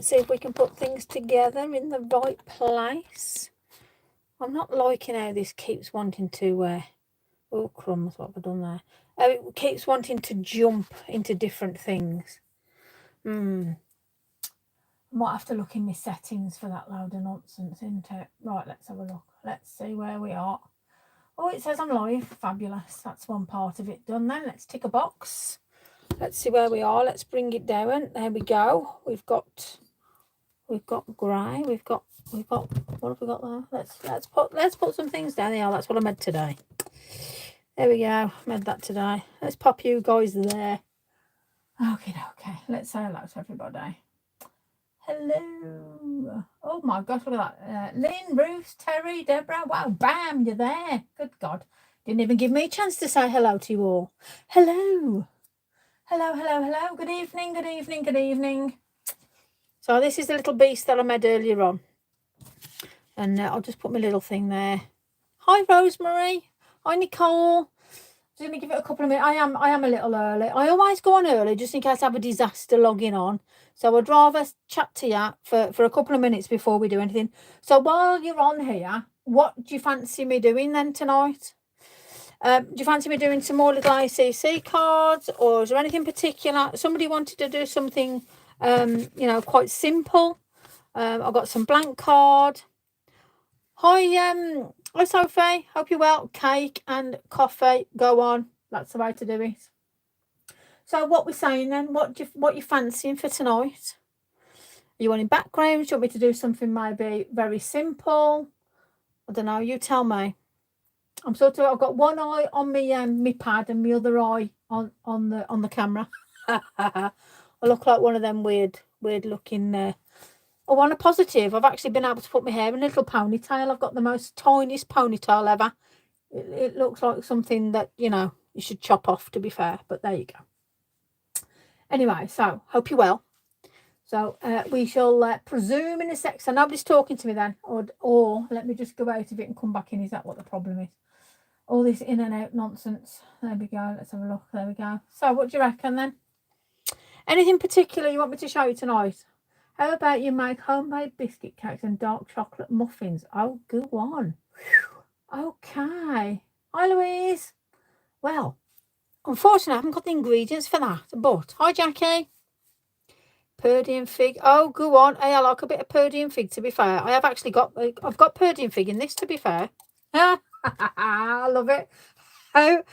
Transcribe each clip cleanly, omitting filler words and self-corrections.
Let's see if we can put things together in the right place. I'm not liking how this keeps wanting to... oh, crumbs, what have I done there? It keeps wanting to jump into different things. I might have to look in my settings for that load of nonsense, isn't it? Right, let's have a look. Let's see where we are. Oh, it says I'm live. Fabulous. That's one part of it done then. Let's tick a box. Let's see where we are. Let's bring it down. There we go. We've got grey. We've got what have we got there? Let's put some things down there. That's what I made today. There we go. I made that today. Let's pop you guys there. Okay. Let's say hello to everybody. Hello. Oh my gosh, look at that. Lynn, Ruth, Terry, Deborah. Wow, bam, you're there. Good God. Didn't even give me a chance to say hello to you all. Hello. Hello. Good evening. So this is the little beast that I made earlier on. And I'll just put my little thing there. Hi, Rosemary. Hi, Nicole. Just going to give it a couple of minutes. I am a little early. I always go on early just in case I have a disaster logging on. So I'd rather chat to you for a couple of minutes before we do anything. So while you're on here, what do you fancy me doing then tonight? Do you fancy me doing some more little ICC cards, or is there anything particular? Somebody wanted to do something, quite simple. I've got some blank card. Hi, Sophie. Hope you're well. Cake and coffee. Go on. That's the way to do it. So what we're saying then? What you fancying for tonight? Are you wanting backgrounds? Do you want me to do something maybe very simple? I don't know. You tell me. I've got one eye on me pad and my other eye on the camera. I look like one of them weird looking. Oh, on a positive, I've actually been able to put my hair in a little ponytail. I've got the most tiniest ponytail ever. It looks like something that, you should chop off, to be fair. But there you go. Anyway, so, hope you're well. So, we shall presume in a sec. So, nobody's talking to me then. Or let me just go out of it and come back in. Is that what the problem is? All this in and out nonsense. There we go. Let's have a look. There we go. So, what do you reckon then? Anything particular you want me to show you tonight? How about you make homemade biscuit cakes and dark chocolate muffins? Oh, go on. Okay. Hi, Louise. Well, unfortunately, I haven't got the ingredients for that. But, hi, Jackie. Purdy and fig. Oh, go on. Hey, I like a bit of purdy and fig, to be fair. I've got purdy and fig in this, to be fair. I love it. How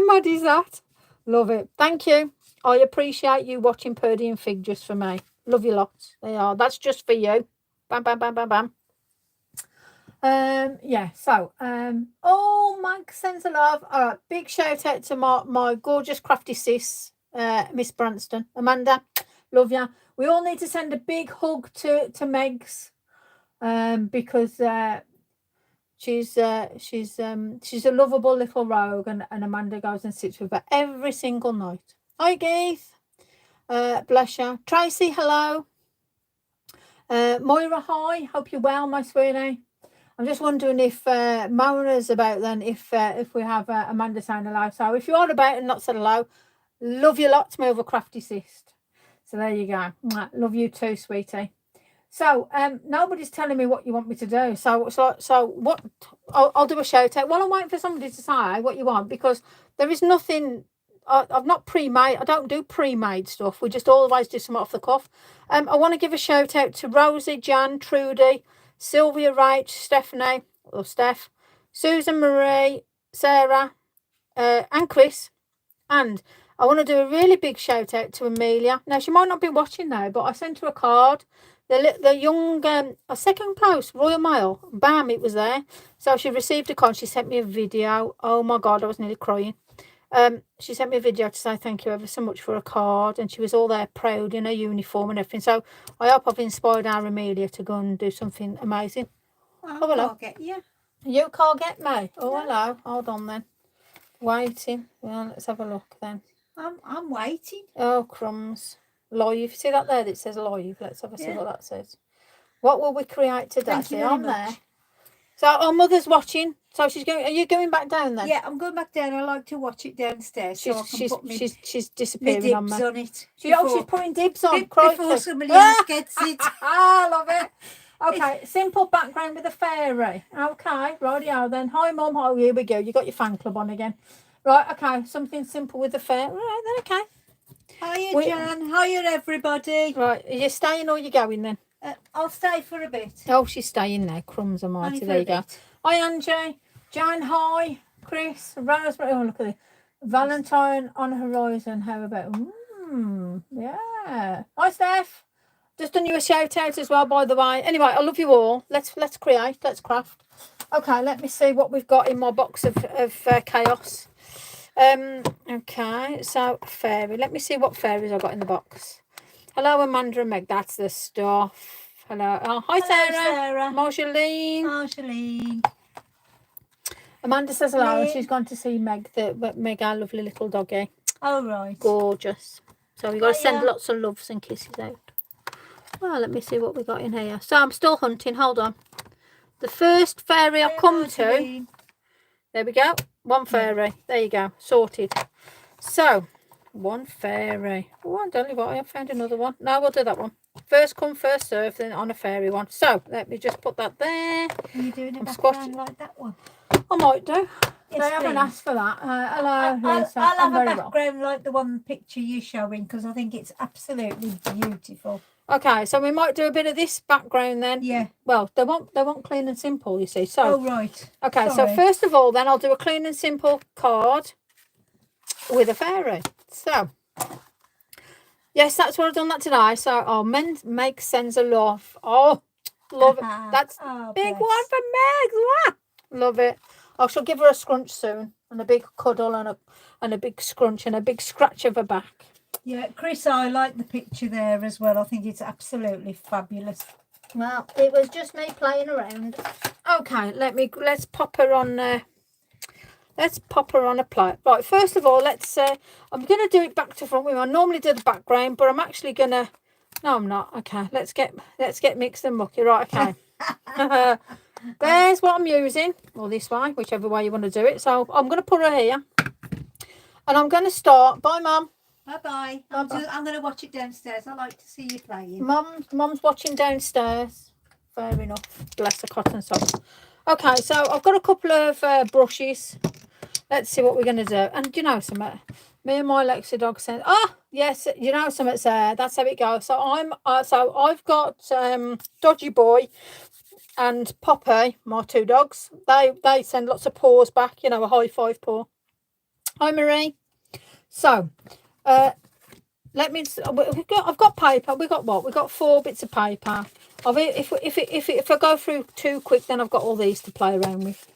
mad is that? Love it. Thank you. I appreciate you watching purdy and fig just for me. Love you lots. They are. That's just for you. Bam, bam, bam, bam, bam. Yeah. So, oh, Mike sends a love. All right. Big shout out to my gorgeous crafty sis, Miss Branston, Amanda. Love ya. We all need to send a big hug to Megs, because she's a lovable little rogue, and Amanda goes and sits with her every single night. Hi, Keith. Bless you. Tracy, hello. Moira, hi. Hope you're well, my sweetie. I'm just wondering if Mona's about then, if we have Amanda saying hello. So if you are about and not said hello, love you lots, my other crafty sis. So there you go. Love you too, sweetie. So nobody's telling me what you want me to do. So what? I'll do a shout out. Well, I'm waiting for somebody to say what you want, because there is nothing. I've not pre-made. I don't do pre-made stuff. We just always do some off the cuff. I want to give a shout out to Rosie, Jan, Trudy, Sylvia, Rach, Stephanie or Steph, Susan, Marie, Sarah, and Chris. And I want to do a really big shout out to Amelia. Now, she might not be watching now, but I sent her a card. The young a second post, Royal Mail, bam, it was there. So she received a card. She sent me a video. Oh my God, I was nearly crying. She sent me a video to say thank you ever so much for a card, and she was all there proud in her uniform and everything. So I hope I've inspired our Amelia to go and do something amazing. Oh, hello. Can't get you. You can't get me. Oh, no. Hello. Hold on then. Waiting. Well, let's have a look then. I'm waiting. Oh, crumbs. Live. See that there that says live? Let's have a see what that says. What will we create today? Thank you very much. There. So our mother's watching. So she's going. Are you going back down then? Yeah, I'm going back down. I like to watch it downstairs. She's disappearing on me. On it. She's putting dibs on. Before somebody else gets it. I love it. Okay, simple background with a fairy. Okay, rightio then. Hi, Mum. Oh, here we go. You got your fan club on again. Right, okay. Something simple with the fairy. Right, then, okay. Hiya, Jan. Hiya, everybody. Right, are you staying or are you going then? I'll stay for a bit. Oh, she's staying now. Crumbs are mighty. There you go. Hi, Angie. Jan, hi. Chris. Rosemary. Oh, look at this. Valentine on horizon. How about... yeah. Hi, Steph. Just done you a shout out as well, by the way. Anyway, I love you all. Let's create. Let's craft. Okay, let me see what we've got in my box of chaos. Okay, so fairy. Let me see what fairies I got in the box. Hello, Amanda and Meg. That's the stuff. Hello. Oh, hi, Sarah. Marjolaine. Amanda says hello. And she's gone to see Meg, Meg, our lovely little doggy. Oh, right. Gorgeous. So we've got to send lots of loves and kisses out. Well, let me see what we got in here. So I'm still hunting. Hold on. The first fairy I come to. There we go. One fairy. There you go. Sorted. So, one fairy. Oh, I don't know what. I found another one. No, we'll do that one. First come, first serve, then on a fairy one. So, let me just put that there. Are you doing a background like that one? I might do. Yes, they haven't asked for that. Hello, Lisa. I'll have a background like the one picture you're showing because I think it's absolutely beautiful. Okay, so we might do a bit of this background then. Yeah. Well, they want clean and simple, you see. So. Oh, right. Okay, so first of all, then I'll do a clean and simple card with a fairy. So, yes, that's what I've done that today. So, men make sense of love. Oh, love it. That's big one for Meg. Love it. I shall give her a scrunch soon, and a big cuddle, and a big scrunch, and a big scratch of her back. Yeah, Chris, I like the picture there as well. I think it's absolutely fabulous. Well, it was just me playing around. Okay, let's pop her on. Let's pop her on a plate. Right, first of all, let's. I'm gonna do it back to front. I normally do the background, but I'm actually gonna. No, I'm not. Okay, let's get mixed and mucky. Right, okay. There's what I'm using, or this way, whichever way you want to do it. So I'm gonna put her here, and I'm gonna start. Bye, Mum. Bye-bye. I'm going to watch it downstairs. I like to see you playing. Mum's watching downstairs. Fair enough. Bless the cotton socks. Okay, so I've got a couple of brushes. Let's see what we're going to do. And you know something? Me and my Lexi dog said, oh, yes, you know something, Sarah. That's how it goes. So I've got Dodgy Boy and Poppy, my two dogs. They send lots of paws back, you know, a high five paw. Hi, Marie. So... I've got paper. We got what? We got 4 bits of paper. If I go through too quick, then I've got all these to play around with.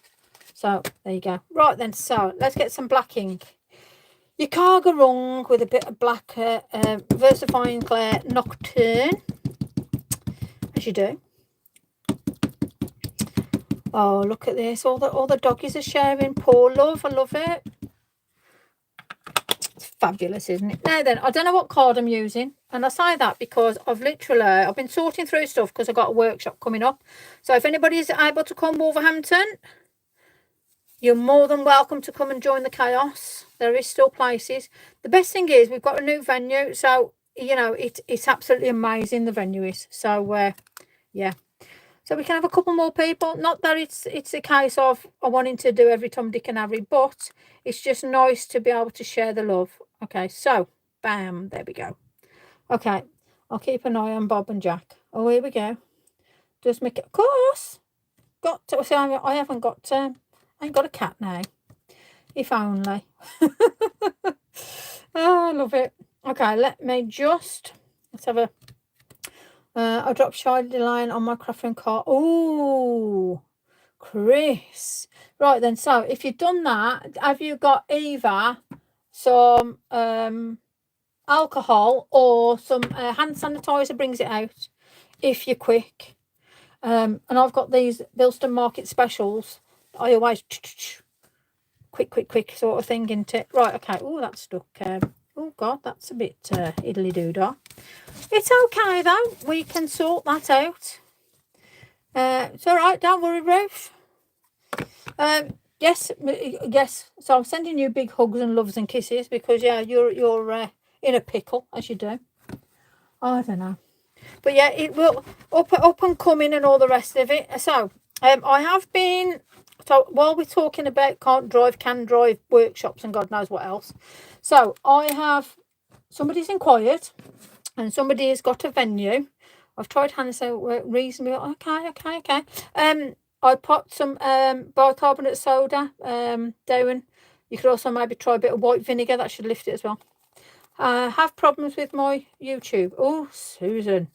So there you go. Right then. So let's get some black ink. Your Carga Rung with a bit of black Versifying Clair Nocturne, as you do. Oh, look at this! All the doggies are sharing. Poor love. I love it. Fabulous, isn't it? Now then, I don't know what card I'm using, and I say that because I've been sorting through stuff because I've got a workshop coming up. So if anybody is able to come Wolverhampton, you're more than welcome to come and join the chaos. There is still places. The best thing is we've got a new venue, so you know it's absolutely amazing. The venue is so yeah. So we can have a couple more people. Not that it's a case of I wanting to do every Tom, Dick and Harry, but it's just nice to be able to share the love. Okay, so bam, there we go. Okay, I'll keep an eye on Bob and Jack. Oh, here we go. Just make it, of course. Got to, so I haven't got. I ain't got a cat now. If only. Oh, I love it. Okay, let's have a. I dropped Shiny Line on my crafting cart. Oh, Chris. Right then, so if you've done that, have you got either some alcohol or some hand sanitizer brings it out if you're quick. And I've got these Bilston Market specials. I always quick sort of thing into it. Right, okay. Oh, that's stuck. Oh, God, that's a bit idly-doo-dah. It's okay, though. We can sort that out. It's all right. Don't worry, Ruth. Yes, yes. So I'm sending you big hugs and loves and kisses because yeah, you're in a pickle as you do. I don't know, but yeah, it will up and coming and all the rest of it. So I have been. So while we're talking about can't drive, can drive workshops and God knows what else. So I have somebody's inquired and somebody has got a venue. I've tried Hannah say reasonably. Okay. I popped some bicarbonate soda down. You could also maybe try a bit of white vinegar. That should lift it as well. Have problems with my YouTube. Oh, Susan,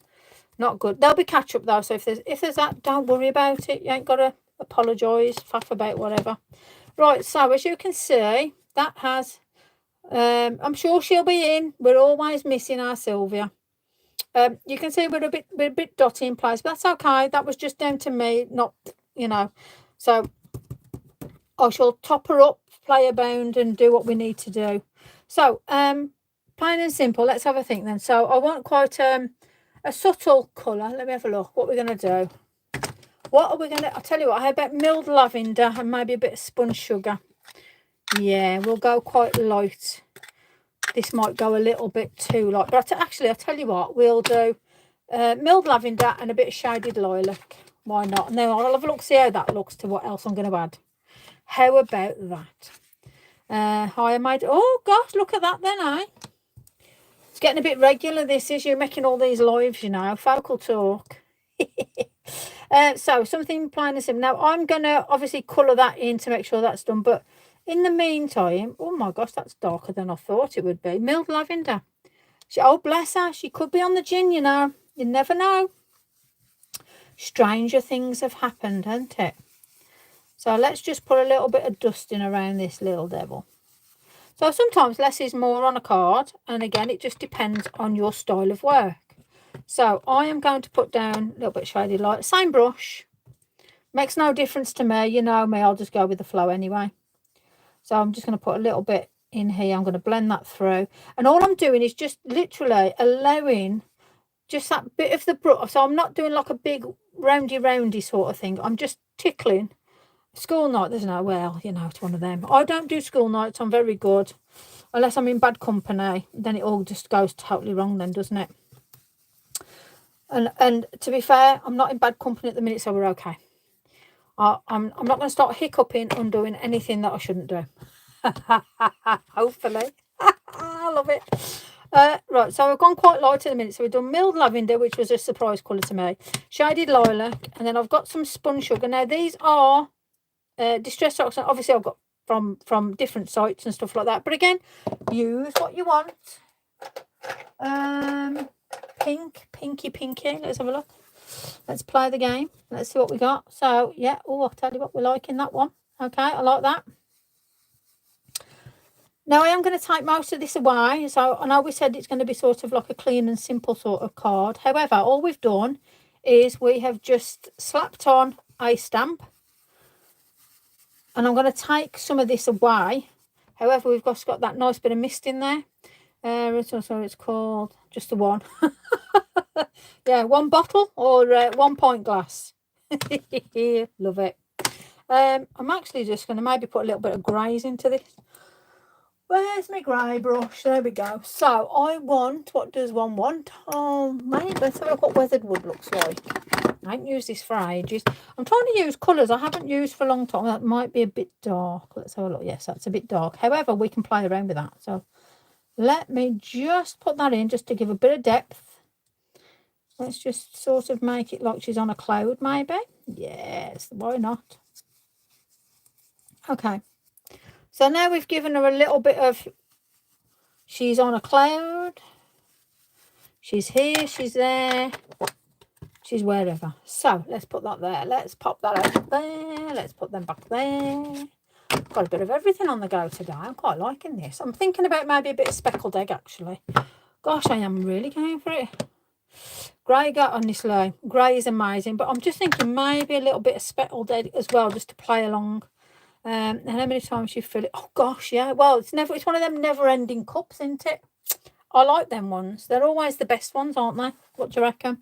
not good. There'll be catch up though. So if there's that, don't worry about it. You ain't got to apologise, faff about whatever. Right. So as you can see, that has. I'm sure she'll be in. We're always missing our Sylvia. You can see we're a bit dotty in place, but that's okay. That was just down to me, not, you know. So I shall top her up, play about and do what we need to do. So plain and simple, let's have a think then. So I want quite a subtle colour. Let me have a look. What we're going to do. What are we going to, I'll tell you what, how about milled lavender and maybe a bit of spun sugar. Yeah, we'll go quite light. This might go a little bit too light, but actually I'll tell you what, we'll do milled lavender and a bit of shaded lilac. Why not? And then I'll have a look, see how that looks to what else I'm going to add. How about that? I made, oh gosh, look at that then, eh? It's getting a bit regular, this is. You're making all these lives, you know, focal talk. So something plain and simple. Now I'm going to obviously colour that in to make sure that's done, but in the meantime, oh my gosh, that's darker than I thought it would be. Milled lavender. Oh, bless her. She could be on the gin, you know. You never know. Stranger things have happened, hasn't it? So let's just put a little bit of dusting around this little devil. So sometimes less is more on a card. And again, it just depends on your style of work. So I am going to put down a little bit shaded light. Same brush. Makes no difference to me. You know me, I'll just go with the flow anyway. So I'm just going to put a little bit in here. I'm going to blend that through. And all I'm doing is just literally allowing just that bit of the brush. So I'm not doing like a big roundy sort of thing. I'm just tickling. School night, there's no, well, you know, it's one of them. I don't do school nights. I'm very good. Unless I'm in bad company. Then it all just goes totally wrong then, doesn't it? And to be fair, I'm not in bad company at the minute, so we're okay. I'm not going to start hiccuping and doing anything that I shouldn't do. Hopefully. I love it. Right, so I've gone quite light in a minute. So we've done milled lavender, which was a surprise colour to me. Shaded lilac. And then I've got some spun sugar. Now, these are distressed oxide. Obviously, I've got from different sites and stuff like that. But again, use what you want. Pinky. Let's have a look. Let's play the game. Let's see what we got. So, yeah. Oh, I'll tell you what we like in that one. Okay, I like that. Now, I am going to take most of this away. So, I know we said it's going to be sort of like a clean and simple sort of card. However, all we've done is we have just slapped on a stamp. And I'm going to take some of this away. However, we've got that nice bit of mist in there. It's called just the one. Yeah, one bottle or 1 pint glass. Love it. I'm actually just going to maybe put a little bit of greys into this. Where's my grey brush? There we go. So I want, what does one want? Oh, mate, let's have a look what weathered wood looks like. I haven't used this for ages. I'm trying to use colours I haven't used for a long time. That might be a bit dark. Let's have a look. Yes, that's a bit dark. However, we can play around with that. So let me just put that in just to give a bit of depth. Let's just sort of make it like she's on a cloud, maybe. Yes, why not? Okay. So now we've given her a little bit of, she's on a cloud. She's here, she's there. She's wherever. So let's put that there. Let's pop that out there. Let's put them back there. Got a bit of everything on the go today. I'm quite liking this. I'm thinking about maybe a bit of speckled egg, actually. Gosh, I am really going for it. Grey, honestly, grey is amazing. But I'm just thinking maybe a little bit of speckled egg as well, just to play along. And how many times you fill it? Oh, gosh, yeah. Well, it's one of them never-ending cups, isn't it? I like them ones. They're always the best ones, aren't they? What do you reckon?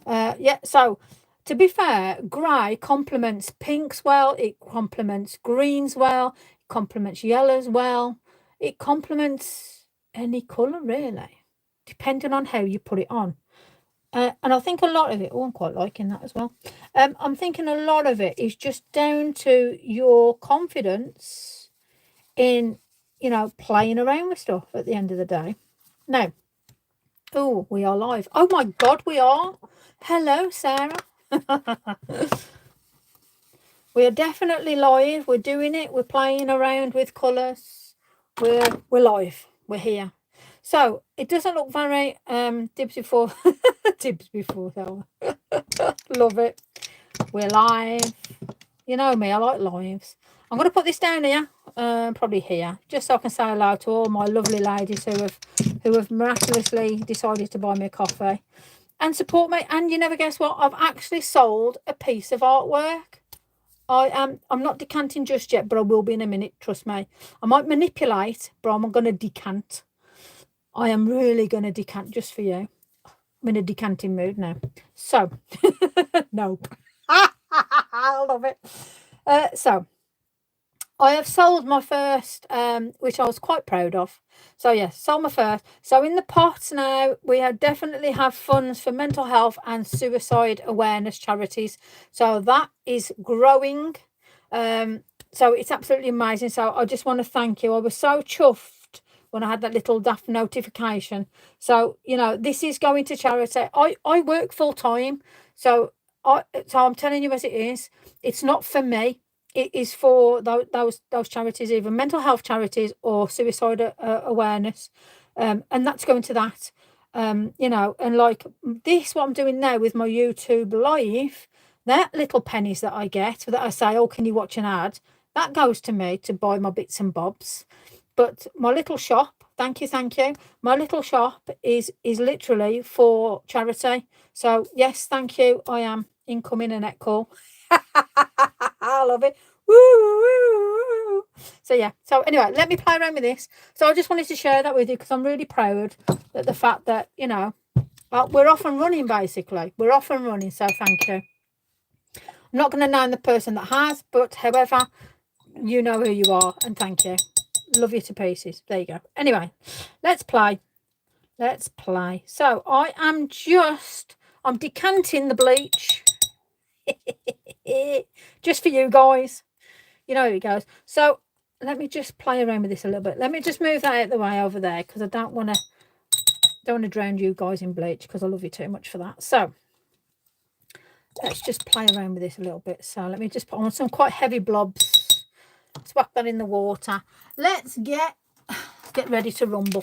Yeah, so to be fair, grey complements pinks well, it complements greens well, it complements yellows well, it complements any colour really, depending on how you put it on. And I think a lot of it, I'm quite liking that as well. I'm thinking a lot of it is just down to your confidence in, playing around with stuff at the end of the day. Now, oh, we are live. Oh my God, we are. Hello, Sarah. We are definitely live. We're doing it. We're playing around with colours. We're live. We're here. So it doesn't look very dibs before dibs before that. Love it. We're live. You know me, I like lives. I'm going to put this down here, probably here, just so I can say hello to all my lovely ladies who have miraculously decided to buy me a coffee and support me. And you never guess what? I've actually sold a piece of artwork. I'm not decanting just yet, but I will be in a minute. Trust me. I might manipulate, but I'm going to decant. I am really going to decant just for you. I'm in a decanting mood now. So, nope. I love it. So, I have sold my first, which I was quite proud of. So, yes, sold my first. So, in the pot now, we definitely have funds for mental health and suicide awareness charities. So, that is growing. So, it's absolutely amazing. So, I just want to thank you. I was so chuffed when I had that little daft notification. So, this is going to charity. I work full time. So I'm telling you as it is. It's not for me. It is for those charities, either mental health charities or suicide awareness. And that's going to that. And like this, what I'm doing now with my YouTube live, that little pennies that I get, that I say, oh, can you watch an ad? That goes to me to buy my bits and bobs. But my little shop, thank you. My little shop is literally for charity. So, yes, thank you. I am incoming a net call. I love it. Woo! So, yeah. So, anyway, let me play around with this. So, I just wanted to share that with you because I'm really proud that the fact that, we're off and running, basically. We're off and running. So, thank you. I'm not going to name the person that has, but however, you know who you are. And thank you. Love you to pieces. There you go. Anyway, let's play. So I'm decanting the bleach just for you guys. You know how it goes. So let me just play around with this a little bit. Let me just move that out of the way over there because I don't want to drown you guys in bleach because I love you too much for that. So let's just play around with this a little bit. So let me just put on some quite heavy blobs. Let's whack that in the water. Let's get ready to rumble.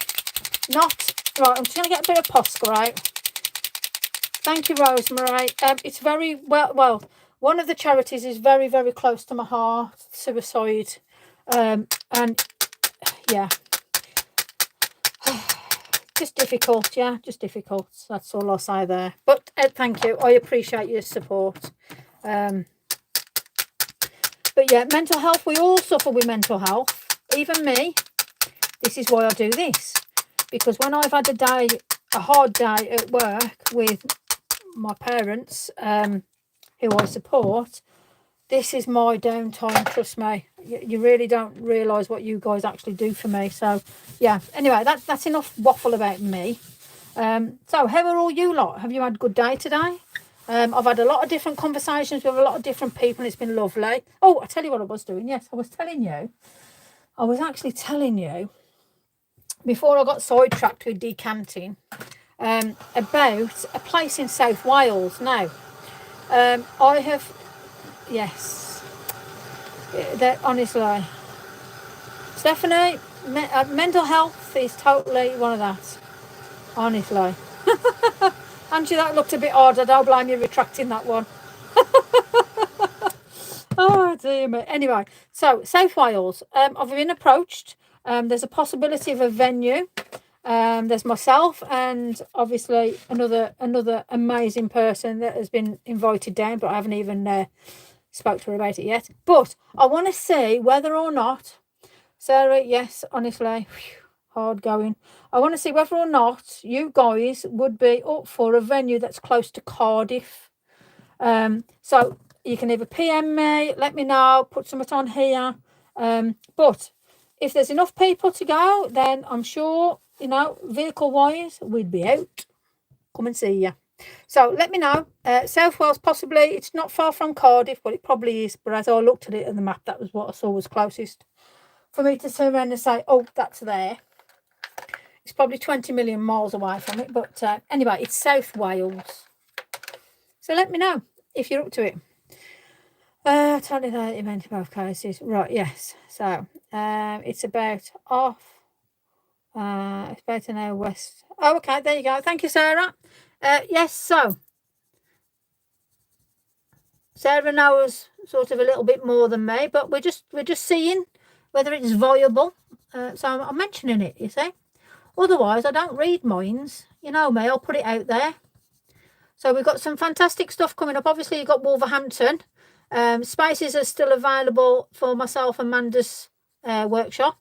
Right, I'm just going to get a bit of Posca out. Thank you, Rosemary. It's very, well, one of the charities is very, very close to my heart, suicide. And, yeah. Just difficult, yeah, just difficult. That's all I'll say there. But thank you. I appreciate your support. But yeah, mental health, we all suffer with mental health, even me. This is why I do this. Because when I've had a hard day at work with my parents, who I support, this is my downtime, trust me. You really don't realise what you guys actually do for me. So, yeah, anyway, that's enough waffle about me. So, how are all you lot? Have you had a good day today? I've had a lot of different conversations with a lot of different people and it's been lovely. Oh, I tell you what I was doing. Yes, I was actually telling you before I got sidetracked with decanting about a place in South Wales. Now, I have, yes, honestly, Stephanie, mental health is totally one of that, honestly. Angie, that looked a bit odd. I don't blame you retracting that one. Oh, dear me. Anyway, so South Wales. I've been approached. There's a possibility of a venue. There's myself and obviously another amazing person that has been invited down, but I haven't even spoke to her about it yet. But I want to see whether or not, Sarah, yes, honestly, hard going. I want to see whether or not you guys would be up for a venue that's close to Cardiff. So you can either PM me, let me know, put something on here. But if there's enough people to go, then I'm sure, you know, vehicle-wise, we'd be out. Come and see you. So let me know. South Wales, possibly. It's not far from Cardiff, but it probably is. But as I looked at it on the map, that was what I saw was closest for me to turn around and say, oh, that's there. It's probably 20 million miles away from it. But anyway, it's South Wales. So let me know if you're up to it. Totally event in both cases. Right, yes. So it's about off. It's about an hour west. Oh, okay, there you go. Thank you, Sarah. Yes, so Sarah knows sort of a little bit more than me, but we're just seeing whether it's viable. So I'm mentioning it, you see. Otherwise, I don't read minds. You know me, I'll put it out there. So we've got some fantastic stuff coming up. Obviously, you've got Wolverhampton. Spaces are still available for myself and Amanda's workshop.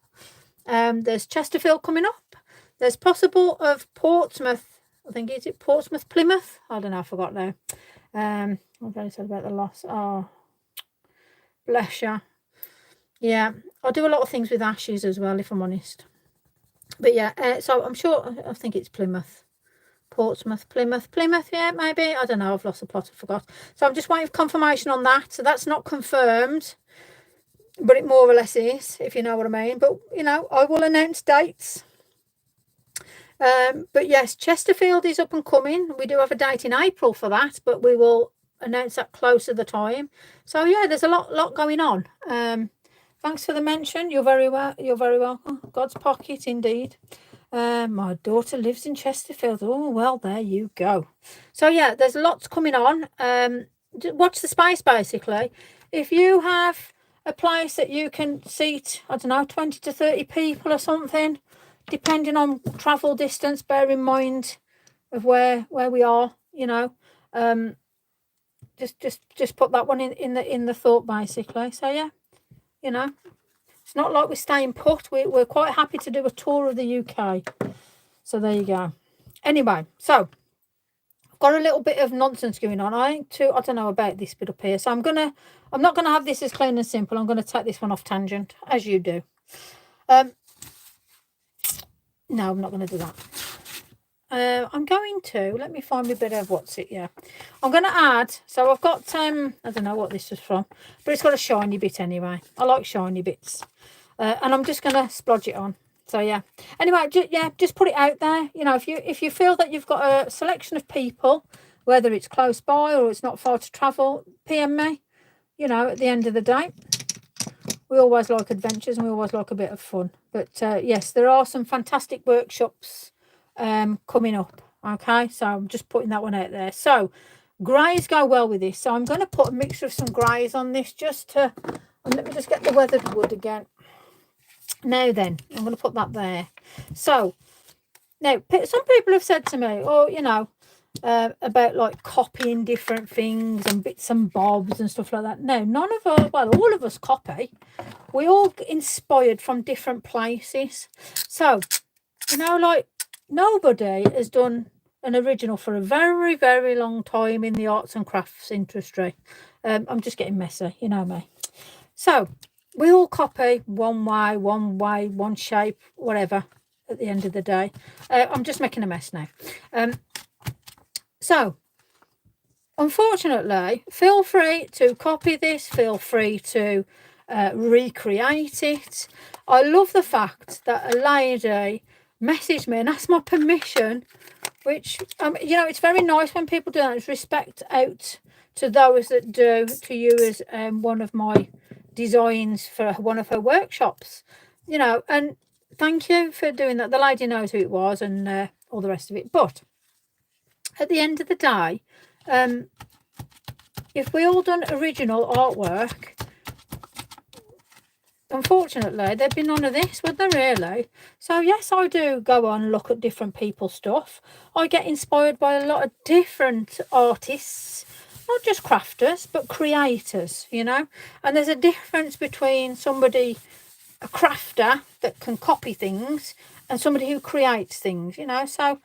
There's Chesterfield coming up. There's possible of Portsmouth. I think, is it Portsmouth, Plymouth? I don't know, I forgot now. I've already said about the loss. Oh, bless you. Yeah, I do a lot of things with ashes as well, if I'm honest. But yeah, so I'm sure, I think it's Plymouth. Portsmouth, Plymouth, yeah, maybe. I don't know, I've lost the plot, I forgot. So I'm just waiting for confirmation on that. So that's not confirmed, but it more or less is, if you know what I mean. But, you know, I will announce dates. But yes, Chesterfield is up and coming. We do have a date in April for that, but we will announce that closer the time. So yeah, there's a lot going on. Thanks for the mention. You're very welcome. God's pocket indeed. My daughter lives in Chesterfield. Oh, well, there you go. So yeah, there's lots coming on. Watch the space, basically. If you have a place that you can seat, I don't know, 20 to 30 people or something, depending on travel distance, bear in mind of where we are, you know. Just put that one in the thought, basically. So yeah, you know, it's not like we're staying put. We're quite happy to do a tour of the UK. So there you go. Anyway, so I've got a little bit of nonsense going on. I don't know about this bit up here. So I'm not gonna have this as clean and simple. I'm gonna take this one off tangent, as you do. No, I'm not gonna do that. I'm going to let me find me a bit of what's it. Yeah, I'm going to add. So I've got I don't know what this is from, but it's got a shiny bit anyway. I like shiny bits, and I'm just going to splodge it on. So yeah. Anyway, just put it out there. You know, if you feel that you've got a selection of people, whether it's close by or it's not far to travel, PM me. You know, at the end of the day, we always like adventures and we always like a bit of fun. But yes, there are some fantastic workshops coming up. Okay, so I'm just putting that one out there. So greys go well with this, so I'm going to put a mixture of some greys on this just to, and let me just get the weathered wood again. Now then, I'm going to put that there. So now some people have said to me, oh, you know, about like copying different things and bits and bobs and stuff like that. No, none of us, well, all of us copy. We all inspired from different places. So, you know, like, nobody has done an original for a very, very long time in the arts and crafts industry. I'm just getting messy, you know me. So we all copy one way, one shape, whatever, at the end of the day. I'm just making a mess now. So, unfortunately, feel free to copy this. Feel free to recreate it. I love the fact that a lady message me and ask my permission, which you know, it's very nice when people do that. It's respect out to those that do, to you as one of my designs for one of her workshops, you know, and thank you for doing that. The lady knows who it was and all the rest of it. But at the end of the day, if we all done original artwork, unfortunately, there'd be none of this, would there really? So yes, I do go on and look at different people's stuff. I get inspired by a lot of different artists, not just crafters, but creators, you know. And there's a difference between somebody, a crafter that can copy things, and somebody who creates things, you know. So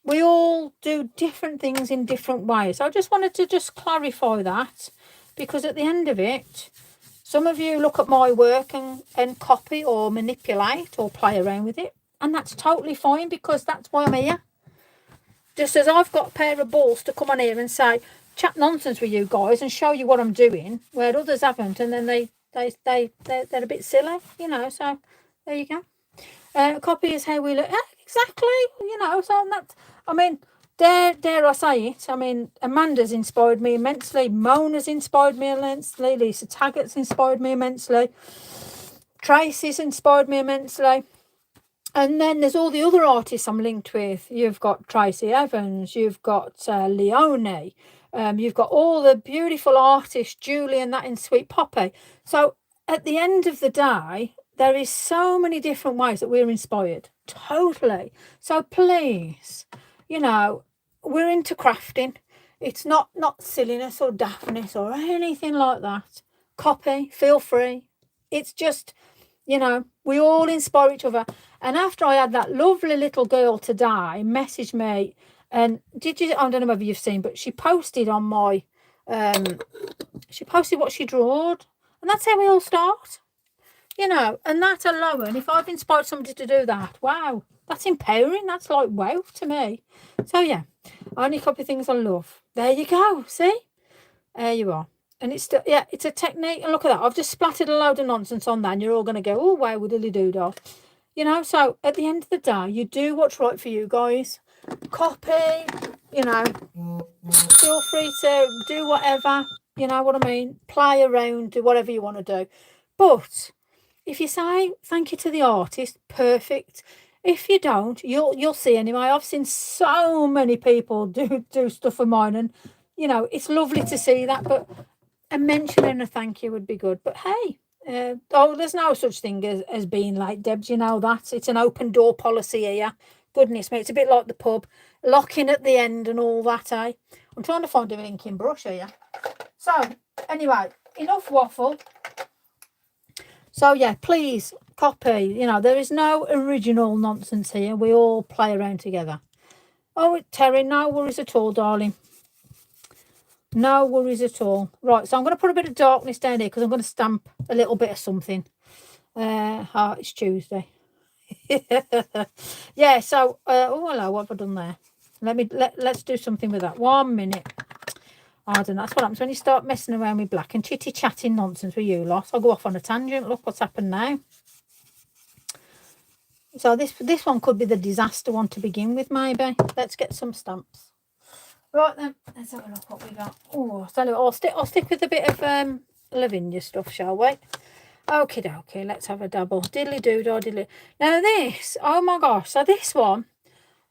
we all do different things in different ways. I just wanted to just clarify that, because at the end of it, some of you look at my work and copy or manipulate or play around with it, and that's totally fine, because that's why I'm here. Just as I've got a pair of balls to come on here and say, chat nonsense with you guys and show you what I'm doing, where others haven't, and then they're a bit silly, you know. So there you go. Copy is how we look. Exactly, you know. So that's, I mean, dare I say it? I mean, Amanda's inspired me immensely. Mona's inspired me immensely. Lisa Taggart's inspired me immensely. Tracy's inspired me immensely. And then there's all the other artists I'm linked with. You've got Tracy Evans, you've got Leone, you've got all the beautiful artists, Julie and that in Sweet Poppy. So at the end of the day, there is so many different ways that we're inspired. Totally. So please, you know, we're into crafting. It's not silliness or daftness or anything like that. Copy, feel free. It's just, you know, we all inspire each other. And after I had that lovely little girl today message me, and I don't know whether you've seen, but she posted on my, she posted what she drawed. And that's how we all start, you know. And that alone, if I've inspired somebody to do that, wow, that's empowering. That's like wow to me. So yeah, only copy things I love. There you go. See? There you are. And it's still, yeah, it's a technique. And look at that. I've just splattered a load of nonsense on that, and you're all going to go, oh, wow, diddly doo-dah. You know, so at the end of the day, you do what's right for you guys. Copy, you know, feel free to do whatever, you know what I mean? Play around, do whatever you want to do. But if you say thank you to the artist, perfect. If you don't, you'll see anyway. I've seen so many people do stuff for mine, and, you know, it's lovely to see that, but a mention and a thank you would be good. But hey, there's no such thing as being late, Debs. You know that. It's an open door policy here. Goodness me, it's a bit like the pub. Locking at the end and all that, eh? I'm trying to find an inking brush here. So, anyway, enough waffle. So, yeah, please, copy. You know, there is no original nonsense here. We all play around together. Oh, Terry, no worries at all, darling. No worries at all. Right, so I'm going to put a bit of darkness down here because I'm going to stamp a little bit of something. It's Tuesday. Yeah, so, oh, hello, what have I done there? Let's do something with that. 1 minute. I don't know. That's what happens when you start messing around with black and chitty-chatting nonsense with you lot. I'll go off on a tangent. Look what's happened now. So this one could be the disaster one to begin with, maybe. Let's get some stamps. Right then, let's have a look what we got. Oh, I'll stick with a bit of lavender stuff, shall we? Okie dokie, let's have a double. Diddly doo-dah, diddly. Now this, oh my gosh, so this one,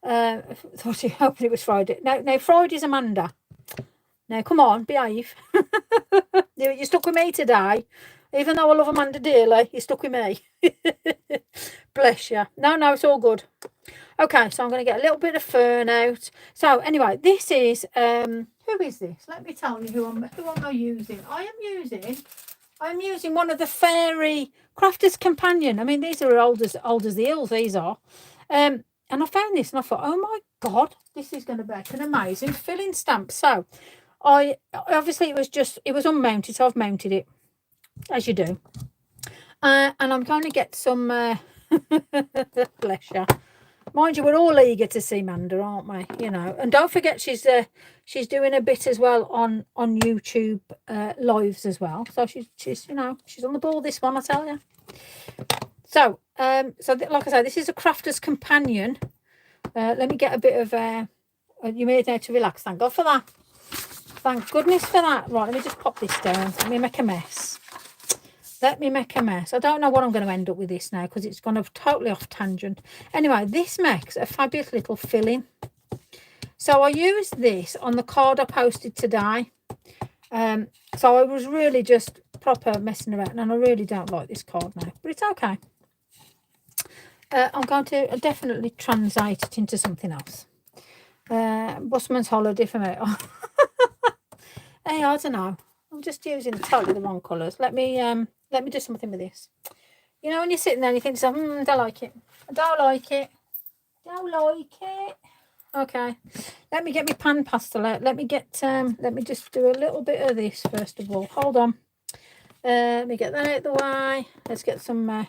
thought you hoping it was Friday. No, Friday's Amanda. Now, come on, behave. You stuck with me today. Even though I love Amanda dearly, you stuck with me. Bless you. No, it's all good. Okay, so I'm going to get a little bit of fern out. So, anyway, this is, who is this? Let me tell you who am I using. I'm using one of the fairy Crafter's Companion. I mean, these are old as the hills, these are. And I found this and I thought, oh my God, this is going to make an amazing filling stamp. So, obviously it was unmounted, so I've mounted it, as you do. And I'm going to get some, bless you. Mind you, we're all eager to see Manda, aren't we? You know, and don't forget she's doing a bit as well on YouTube lives as well. So she's you know, she's on the ball this one, I tell you. So like I say, this is a Crafter's Companion. Let me get a bit of you made there to relax. Thank God for that. Thank goodness for that. Right, let me just pop this down. Let me make a mess. I don't know what I'm going to end up with this now because it's gone totally off tangent. Anyway, this makes a fabulous little filling. So I used this on the card I posted today. So I was really just proper messing around, and I really don't like this card now, but it's okay. I'm going to definitely translate it into something else. Busman's holiday for me. Hey, I don't know. I'm just using totally the wrong colours. Let me do something with this. You know, when you're sitting there and you think, don't like it. I don't like it. Okay, let me get my pan pastel out. Let me just do a little bit of this first of all. Hold on. Let me get that out of the way. Let's get some. I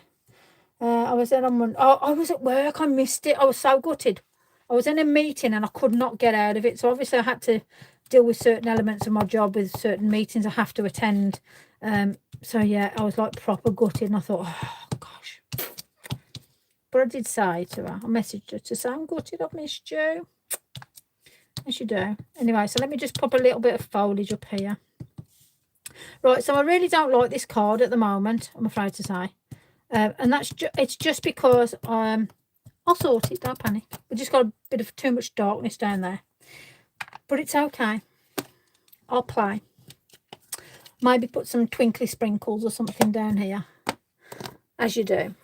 was at I was at work. I missed it. I was so gutted. I was in a meeting and I could not get out of it. So obviously I had to deal with certain elements of my job, with certain meetings I have to attend. So yeah, I was like proper gutted, and I thought, oh gosh. But I did say to her, I messaged her to say, I'm gutted, I've missed you. As you do. Anyway, so let me just pop a little bit of foliage up here. Right, so I really don't like this card at the moment, I'm afraid to say. And it's just because I'll sort it, don't panic. We've just got a bit of too much darkness down there. But it's okay. I'll play. Maybe put some twinkly sprinkles or something down here. As you do.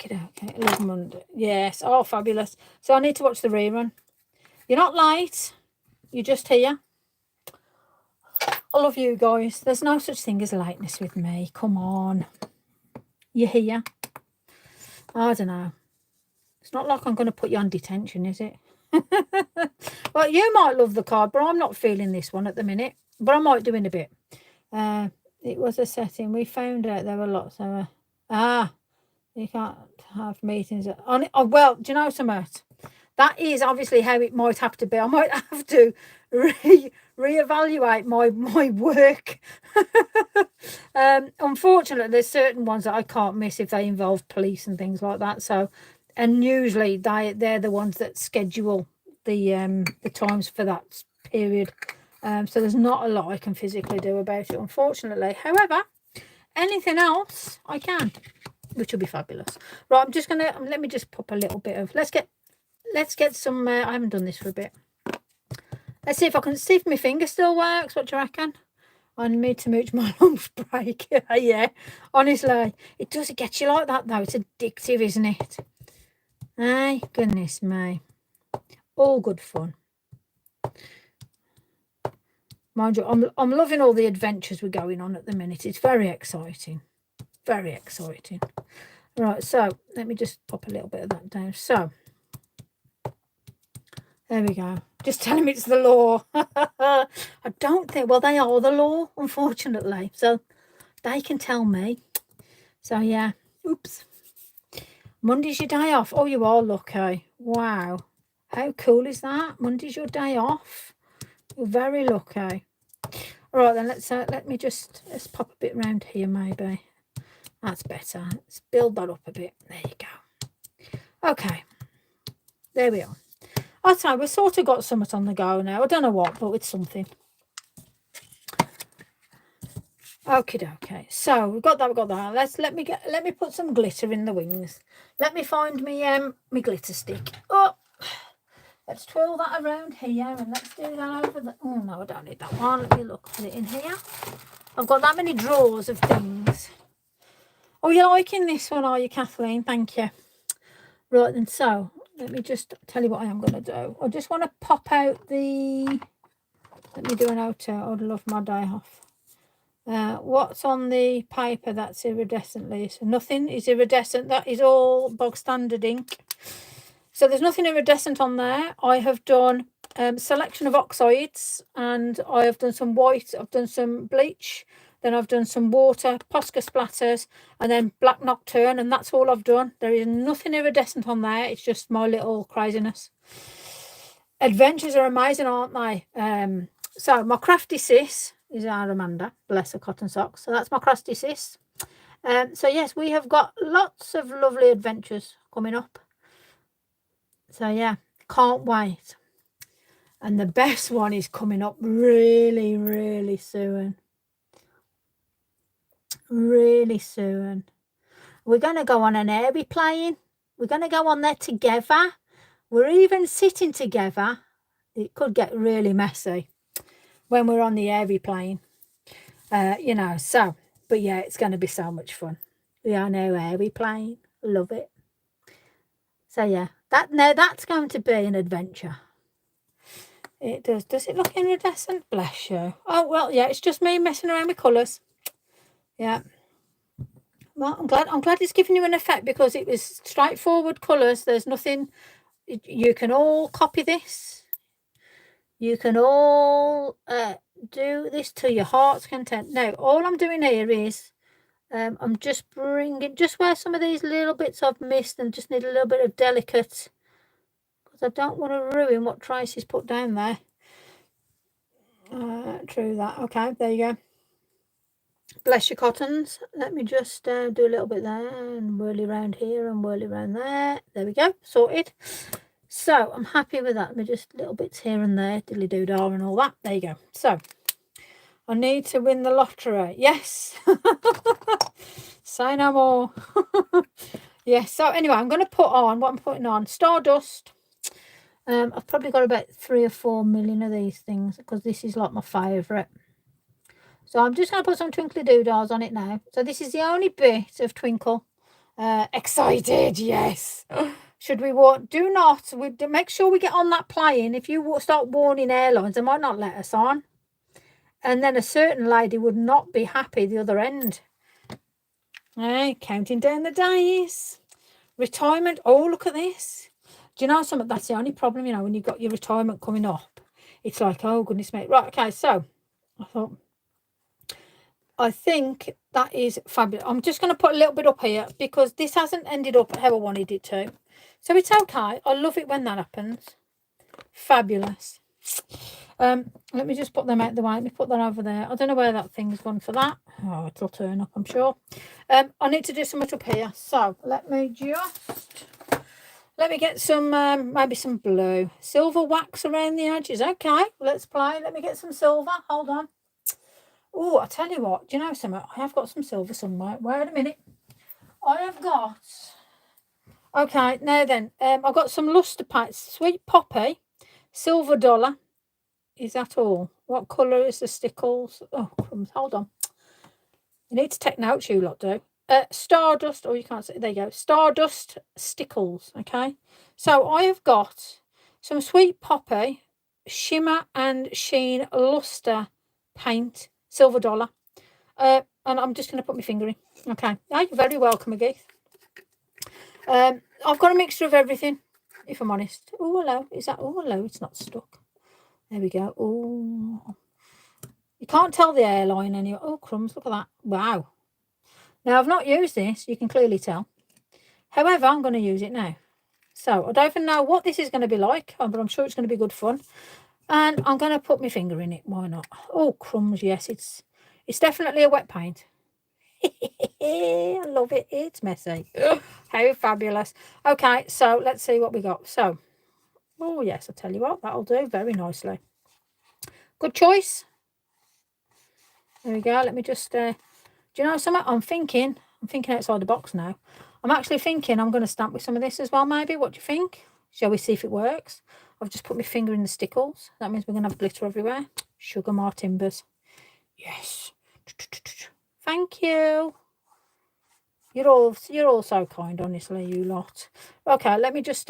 Okay, 11 Monday. Yes, oh, fabulous. So I need to watch the rerun. You're not late. You're just here. I love you guys. There's no such thing as lateness with me. Come on. You're here. I don't know. It's not like I'm going to put you on detention, is it? Well, you might love the card, but I'm not feeling this one at the minute. But I might do in a bit. It was a setting. We found out there were lots of... you can't have meetings. Well, do you know something? That is obviously how it might have to be. I might have to reevaluate my work. Unfortunately, there's certain ones that I can't miss if they involve police and things like that. So, and usually they're the ones that schedule the times for that period. So there's not a lot I can physically do about it, unfortunately. However, anything else I can, which will be fabulous. Right, I'm just gonna let me just pop a little bit of. Let's get some. I haven't done this for a bit. Let's see if my finger still works. What do you reckon? I need to mooch my lunch break. Yeah, honestly, it does. It gets you like that though. It's addictive, isn't it? Hey, goodness me. All good fun. Mind you, I'm loving all the adventures we're going on at the minute. It's very exciting. Very exciting. Right, so let me just pop a little bit of that down. So there we go. Just tell him it's the law. I don't think, well, they are the law, unfortunately. So they can tell me. So yeah. Oops. Monday's your day off. Oh, you are lucky. Wow. How cool is that? Monday's your day off. You're very lucky. All right, then let's pop a bit around here, maybe. That's better. Let's build that up a bit. There you go. Okay. There we are. I'll say we've sort of got something on the go now. I don't know what, but it's something. Okay. So we've got that. Let me put some glitter in the wings. Let me find me my glitter stick. Oh, let's twirl that around here and let's do that over the. Oh no, I don't need that one. Let me look at it in here. I've got that many drawers of things. Oh, you're liking this one, are you, Kathleen? Thank you. Right then, so let me just tell you what I am going to do. I just want to pop out the. Let me do an outer. I'd love my day off. What's on the paper that's iridescently? So nothing is iridescent. That is all bog standard ink. So there's nothing iridescent on there. I have done selection of oxides, and I have done some white. I've done some bleach. Then I've done some water, Posca splatters, and then black nocturne, and that's all I've done. There is nothing iridescent on there. It's just my little craziness. Adventures are amazing, aren't they? So my crafty sis is our Amanda, bless her cotton socks. So that's my crafty sis. So yes, we have got lots of lovely adventures coming up. So yeah, can't wait. And the best one is coming up really, really soon. Really soon. We're going to go on an aeroplane. We're going to go on there together. We're even sitting together. It could get really messy when we're on the aeroplane. You know, so, but yeah, it's going to be so much fun. We are now aeroplane. Love it. So yeah, that's going to be an adventure. It does. Does it look iridescent? Bless you. Oh, well, yeah, it's just me messing around with colours. Yeah. Well, I'm glad it's giving you an effect, because it was straightforward colours. There's nothing, you can all copy this. You can all do this to your heart's content. Now, all I'm doing here is I'm just bringing, just where some of these little bits I've missed and just need a little bit of delicate, because I don't want to ruin what Tracy's put down there. True that. Okay, there you go. Bless your cottons. Let me just do a little bit there and whirly around here and whirly around there. There we go, sorted. So I'm happy with that. Let me just little bits here and there, diddly doo dah and all that. There you go. So I need to win the lottery. Yes. Say no more. Yes. So anyway, I'm going to put on what I'm putting on. Stardust. I've probably got about 3 or 4 million of these things because this is like my favourite. So I'm just going to put some twinkly doodahs on it now. So this is the only bit of twinkle. Excited, yes. Should we warn? Do not. Make sure we get on that plane. If you start warning airlines, they might not let us on. And then a certain lady would not be happy the other end. Counting down the days. Retirement. Oh, look at this. Do you know something? That's the only problem, you know, when you've got your retirement coming up. It's like, oh, goodness me. Right, okay, so I think that is fabulous. I'm just going to put a little bit up here because this hasn't ended up how I wanted it to. So it's okay. I love it when that happens. Fabulous. Let me just put them out the way. Let me put that over there. I don't know where that thing's gone for that. Oh, it'll turn up, I'm sure. I need to do something up here. So let me get some, maybe some blue. Silver wax around the edges. Okay, let's play. Let me get some silver. Hold on. Oh, I tell you what. Do you know something? I have got some silver somewhere. Wait a minute. I have got... Okay, now then. I've got some luster paints. Sweet poppy. Silver dollar. Is that all? What colour is the stickles? Oh, crumbs. Hold on. You need to take notes, you lot do. Stardust. Oh, you can't see. There you go. Stardust stickles. Okay. So I have got some sweet poppy, shimmer and sheen luster paint, silver dollar. And I'm just going to put my finger in. Okay. Oh, you're very welcome, again. I've got a mixture of everything, if I'm honest. Oh, hello. Is that? Oh, hello. It's not stuck. There we go. Oh, you can't tell the airline anyway. Oh, crumbs. Look at that. Wow. Now, I've not used this. You can clearly tell. However, I'm going to use it now. So, I don't even know what this is going to be like, but I'm sure it's going to be good fun. And I'm going to put my finger in it. Why not? Oh, crumbs. Yes, it's definitely a wet paint. I love it. It's messy. How fabulous. Okay, so let's see what we got. So, oh, yes, I'll tell you what. That'll do very nicely. Good choice. There we go. Let me just... do you know something? I'm thinking outside the box now. I'm actually thinking I'm going to stamp with some of this as well, maybe. What do you think? Shall we see if it works? I've just put my finger in the stickles. That means we're going to have glitter everywhere. Sugar mar timbers. Yes. Thank you. You're all so kind, honestly, you lot. Okay, let me just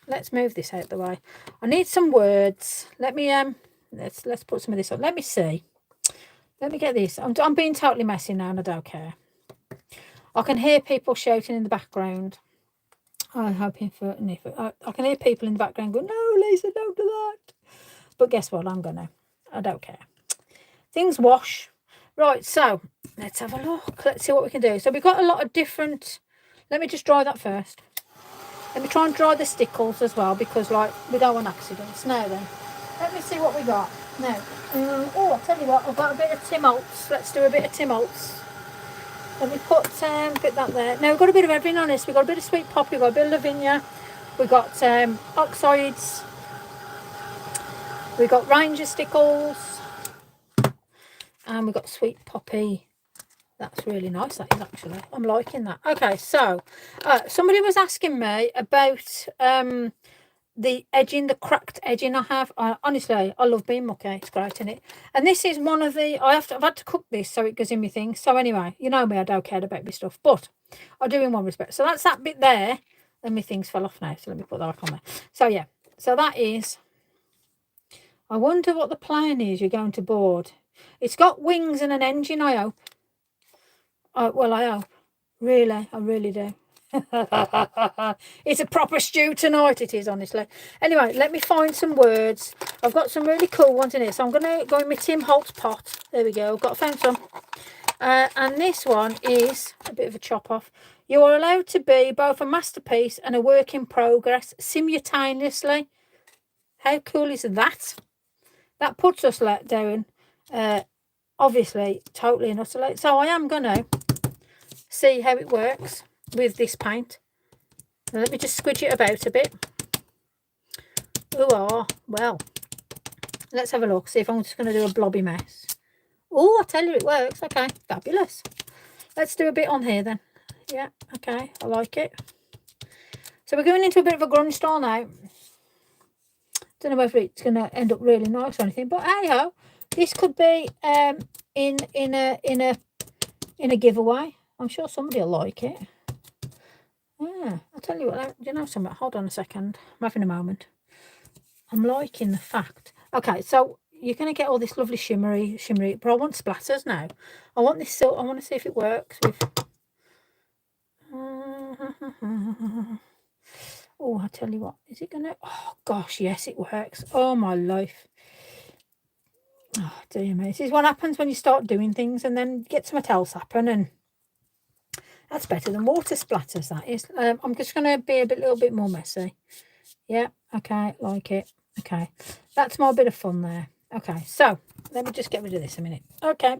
let's move this out the way. I need some words. Let me let's put some of this on. Let me see. Let me get this. I'm being totally messy now and I don't care. I can hear people shouting in the background. I'm hoping for... I can hear people in the background going, no, Lisa, don't do that. But guess what? I'm going to. I don't care. Things wash. Right, so let's have a look. Let's see what we can do. So we've got a lot of different... Let me just dry that first. Let me try and dry the stickles as well because, like, we don't want accidents. Now then, let me see what we got. Now, oh, I'll tell you what. I've got a bit of Tim Holtz. Let's do a bit of Tim Holtz. Let me put that there. Now, we've got a bit of everything on this. We've got a bit of sweet poppy. We've got a bit of Lavinia. We've got oxides. We've got Ranger stickles. And we've got sweet poppy. That's really nice, that is, actually. I'm liking that. Okay, so somebody was asking me about the edging, the cracked edging I have. Honestly, I love being mucky. It's great, isn't it? And this is one of the... I've had to cook this so it goes in my thing. So anyway, you know me, I don't care about my stuff. But I do in one respect. So that's that bit there. And my things fell off now. So let me put that back on there. So yeah. So that is... I wonder what the plane is you're going to board. It's got wings and an engine, I hope. Well, I hope. Really, I really do. It's a proper stew tonight, it is, honestly. Anyway, let me find some words. I've got some really cool ones in here. So I'm going to go in my Tim Holtz pot. There we go. I've got found some. And this one is a bit of a chop off. You are allowed to be both a masterpiece and a work in progress simultaneously. How cool is that? That puts us down, obviously, totally and utterly. So I am going to see how it works with this paint. Now let me just squidge it about a bit. Oh, well, let's have a look. See if I'm just going to do a blobby mess. Oh, I tell you it works. Okay, fabulous. Let's do a bit on here then. Yeah, okay, I like it. So we're going into a bit of a grunge style now. Don't know whether it's going to end up really nice or anything, but hey ho, this could be in a giveaway. I'm sure somebody will like it. Yeah, I'll tell you what. Do you know something? Hold on a second. I'm having a moment. I'm liking the fact. Okay, so you're going to get all this lovely shimmery, but I want splatters now. I want this silk. I want to see if it works with. Oh, I tell you what, is it gonna? Oh gosh, yes, it works. Oh my life. Oh dear me, this is what happens when you start doing things and then get something else happen, and that's better than water splatters. That is. I'm just gonna be a little bit more messy. Yeah. Okay. Like it. Okay. That's my bit of fun there. Okay. So let me just get rid of this a minute. Okay.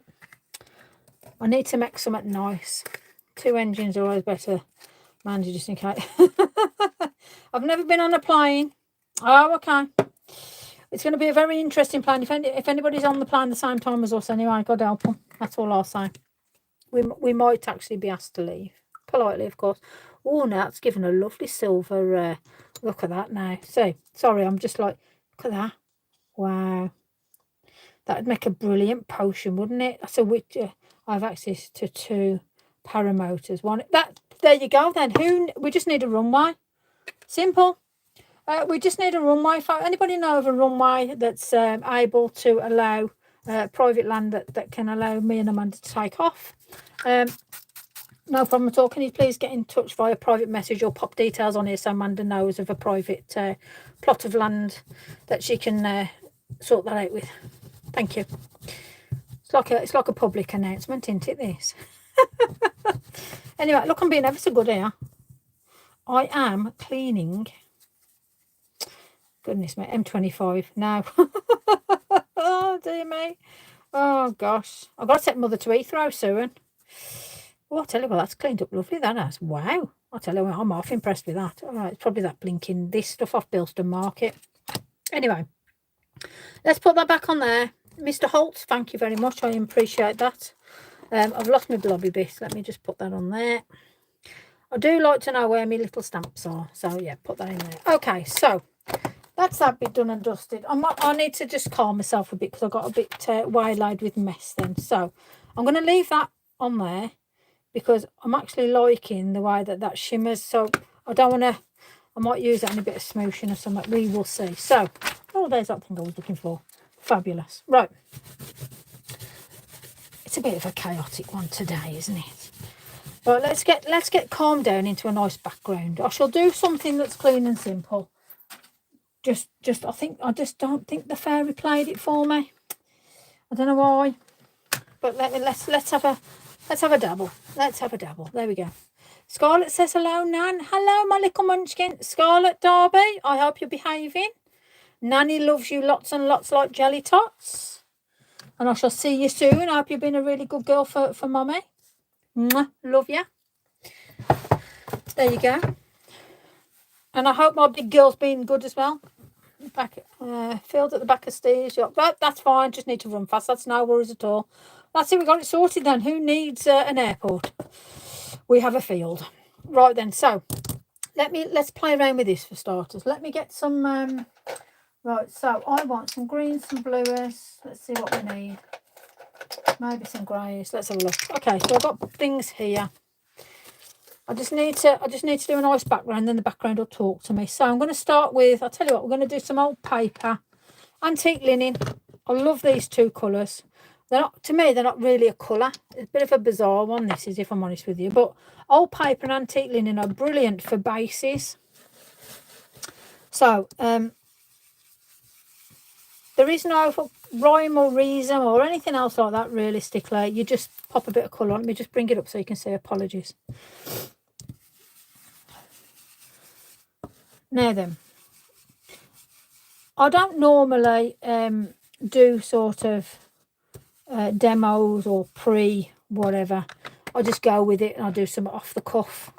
I need to make something nice. 2 engines are always better. Mind you, just in case. I've never been on a plane. Oh, okay. It's going to be a very interesting plane. If anybody's on the plane the same time as us, anyway, God help them. That's all I'll say. We might actually be asked to leave. Politely, of course. Oh, now it's given a lovely silver. Look at that now. See, sorry, I'm just like, look at that. Wow. That'd make a brilliant potion, wouldn't it? So I have access to 2 paramotors. One there you go then. We just need a runway. Simple. We just need a runway. If anybody know of a runway that's able to allow private land that can allow me and Amanda to take off, no problem at all. Can you please get in touch via private message or pop details on here so Amanda knows of a private plot of land that she can sort that out with. Thank you. It's like a public announcement, isn't it, this? Anyway, look, I'm being ever so good here. I am cleaning. Goodness me, M25 now. Oh, dear me. Oh, gosh. I've got to take Mother to Heathrow soon. Oh, I'll tell you what, that's cleaned up lovely, that has. Wow. I'll tell you what, I'm half impressed with that. All right, it's probably that blinking, this stuff off Bilston Market. Anyway, let's put that back on there. Mr. Holtz, thank you very much. I appreciate that. I've lost my blobby bit. Let me just put that on there. I do like to know where my little stamps are. So, yeah, put that in there. Okay, so that's that bit done and dusted. I need to just calm myself a bit because I got a bit waylaid with mess then. So, I'm going to leave that on there because I'm actually liking the way that shimmers. So, I don't want to... I might use it in a bit of smooshing or something. We will see. So, oh, there's that thing I was looking for. Fabulous. Right. It's a bit of a chaotic one today, isn't it? Right, let's get calmed down into a nice background. I shall do something that's clean and simple. I just don't think the fairy played it for me. I don't know why. But let's have a dabble. Let's have a dabble. There we go. Scarlett says hello, Nan. Hello, my little munchkin. Scarlett Darby, I hope you're behaving. Nanny loves you lots and lots like jelly tots. And I shall see you soon. I hope you've been a really good girl for Mummy. Mwah, love you. There you go. And I hope my big girl's been good as well. Back filled at the back of stairs. Right, that's fine. Just need to run fast. That's no worries at all. That's it. We got it sorted then. Who needs an airport? We have a field. Right then. So let's play around with this for starters. Let me get some. Right, so I want some greens, some blues. Let's see what we need. Maybe some greys. Let's have a look. Okay, so I've got things here. I just need to do a nice background, then the background will talk to me. So I'm going to start with, I'll tell you what, we're going to do some old paper, antique linen. I love these 2 colours. They're not, to me, they're not really a colour. It's a bit of a bizarre one, this is, if I'm honest with you. But old paper and antique linen are brilliant for bases. So, there is no rhyme or reason or anything else like that, realistically. You just pop a bit of colour on. Let me just bring it up so you can see. Apologies. Now then, I don't normally do sort of demos or whatever. I just go with it and I do some off the cuff.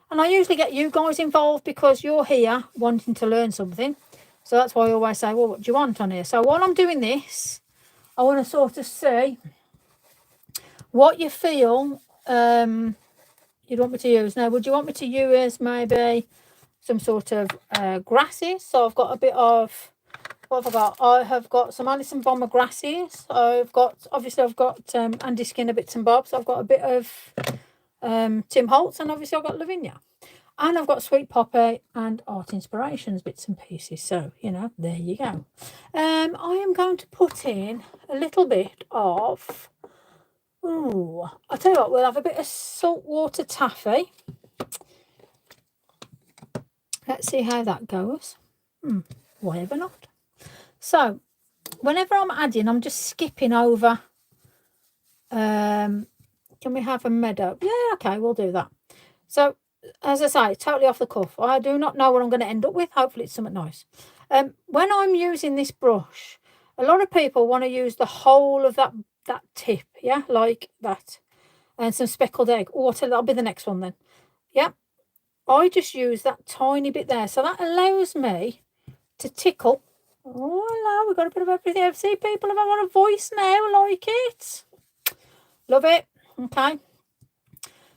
And I usually get you guys involved because you're here wanting to learn something. So that's why I always say, well, what do you want on here? So while I'm doing this, I want to sort of see what you feel you'd want me to use. Now, would you want me to use maybe some sort of grasses? So I've got a bit of, what have I got? I have got some Alison Bomber grasses. I've got Andy Skinner bits and bobs. I've got a bit of Tim Holtz, and obviously I've got Lavinia. And I've got Sweet Poppy and Art Inspirations bits and pieces. So, you know, there you go. I am going to put in a little bit of, I'll tell you what, we'll have a bit of saltwater taffy. Let's see how that goes. Whatever not. So, whenever I'm adding, I'm just skipping over. Can we have a meadow? Yeah, okay, we'll do that. So, as I say, totally off the cuff. I do not know what I'm going to end up with. Hopefully it's something nice. When I'm using this brush, a lot of people want to use the whole of that tip, yeah, like that. And some speckled egg. Oh, that'll be the next one then. Yeah. I just use that tiny bit there. So that allows me to tickle. Oh, hello, we've got a bit of everything. See, people have got a voice now. I like it. Love it. Okay.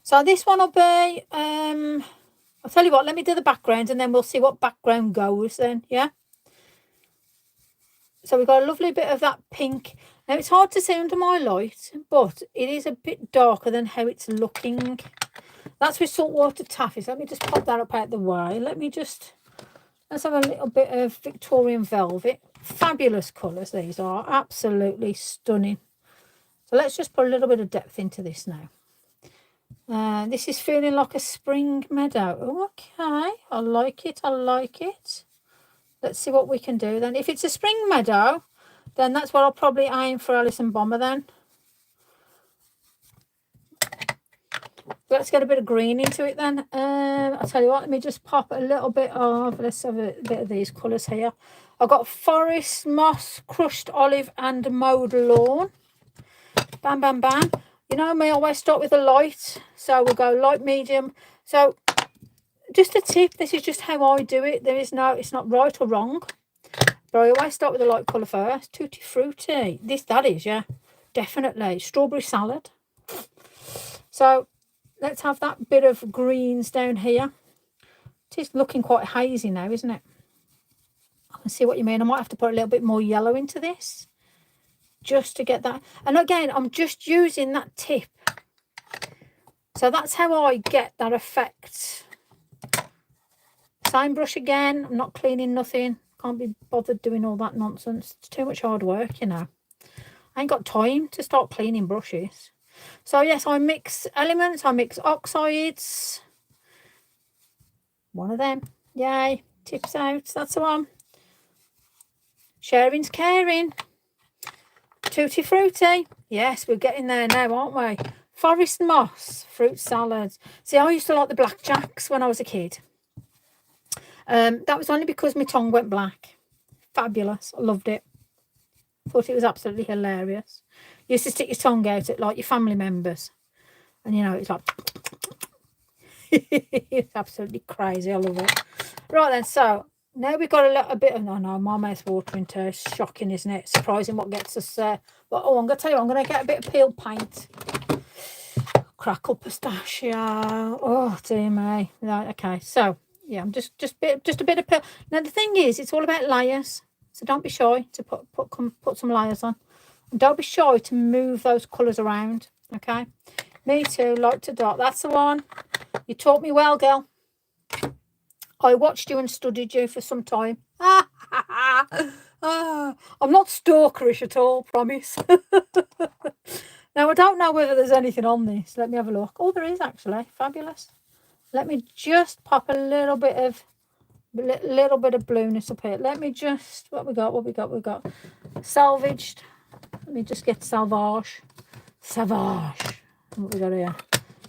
So this one will be, I'll tell you what, let me do the background and then we'll see what background goes then, yeah? So we've got a lovely bit of that pink. Now, it's hard to see under my light, but it is a bit darker than how it's looking. That's with saltwater taffy. So let me just pop that up out the way. Let's have a little bit of Victorian velvet. Fabulous colours these are. Absolutely stunning. So let's just put a little bit of depth into this now. This is feeling like a spring meadow. Oh, okay, I like it. I like it. Let's see what we can do then. If it's a spring meadow, then that's what I'll probably aim for Alison Bomber then. Let's get a bit of green into it then. I'll tell you what, let me just pop a little bit of, let's have a bit of these colours here. I've got forest, moss, crushed olive and mowed lawn. Bam, bam, bam. You know me, I always start with a light. So we'll go light, medium. So just a tip, this is just how I do it. It's not right or wrong. But I always start with a light colour first. Tutti frutti. That is, yeah. Definitely. Strawberry salad. So let's have that bit of greens down here. It's looking quite hazy now, isn't it? I can see what you mean. I might have to put a little bit more yellow into this. Just to get that. And again, I'm just using that tip. So that's how I get that effect. Same brush again. I'm not cleaning nothing. Can't be bothered doing all that nonsense. It's too much hard work, you know. I ain't got time to start cleaning brushes. So yes, I mix elements. I mix oxides. One of them. Yay. Tips out. That's the one. Sharing's caring. Tutti frutti. Yes, we're getting there now, aren't we? Forest moss, fruit salads. See, I used to like the blackjacks when I was a kid. That was only because my tongue went black. Fabulous. I loved it. Thought it was absolutely hilarious. You used to stick your tongue out at like your family members. And you know, it's like it's absolutely crazy. I love it. Right then, so now we've got a little bit of, no, my mouth's watering too. It's shocking, isn't it? Surprising what gets us there. But I'm going to tell you, I'm going to get a bit of peeled paint. Crackle pistachio. Oh, dear me. Right, okay, so, yeah, I'm just a bit of peel. Now, the thing is, it's all about layers. So don't be shy to put some layers on. And don't be shy to move those colours around, okay? Me too, light to dark. That's the one. You taught me well, girl. I watched you and studied you for some time. I'm not stalkerish at all, promise. Now, I don't know whether there's anything on this. Let me have a look. Oh, there is actually. Fabulous. Let me just pop a little bit of blueness up here. Let me just, what we got? Salvaged. Let me just get savage. What we got here?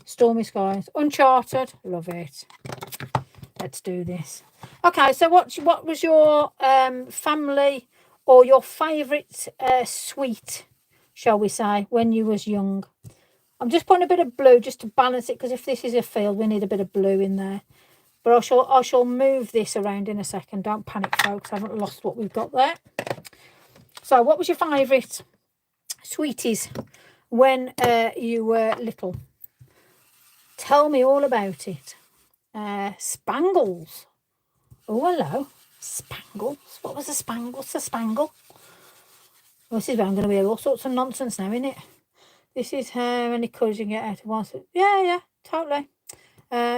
Stormy skies. Uncharted. Love it. Let's do this. Okay, so what was your family or your favourite sweet, shall we say, when you was young? I'm just putting a bit of blue just to balance it, because if this is a field, we need a bit of blue in there. But I shall move this around in a second. Don't panic, folks. I haven't lost what we've got there. So what was your favourite sweeties when you were little? Tell me all about it. Spangles. Oh, hello. Spangles. What was a spangle? What's a spangle? Well, this is where I'm going to hear all sorts of nonsense now, isn't it? This is how many colours you can get out of one. Yeah, totally.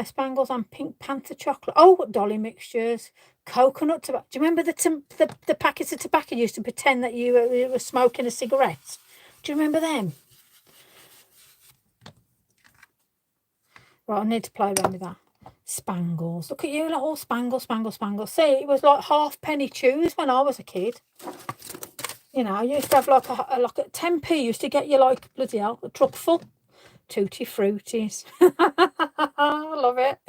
Spangles and pink panther chocolate. Oh, dolly mixtures. Coconut tobacco. Do you remember the packets of tobacco used to pretend that you were smoking a cigarette? Do you remember them? Right, I need to play around with that. Spangles. Look at you, like all spangles. See, it was like halfpenny chews when I was a kid. You know, I used to have like a 10p used to get you like bloody hell, a truckful. Tutti Fruities. I love it.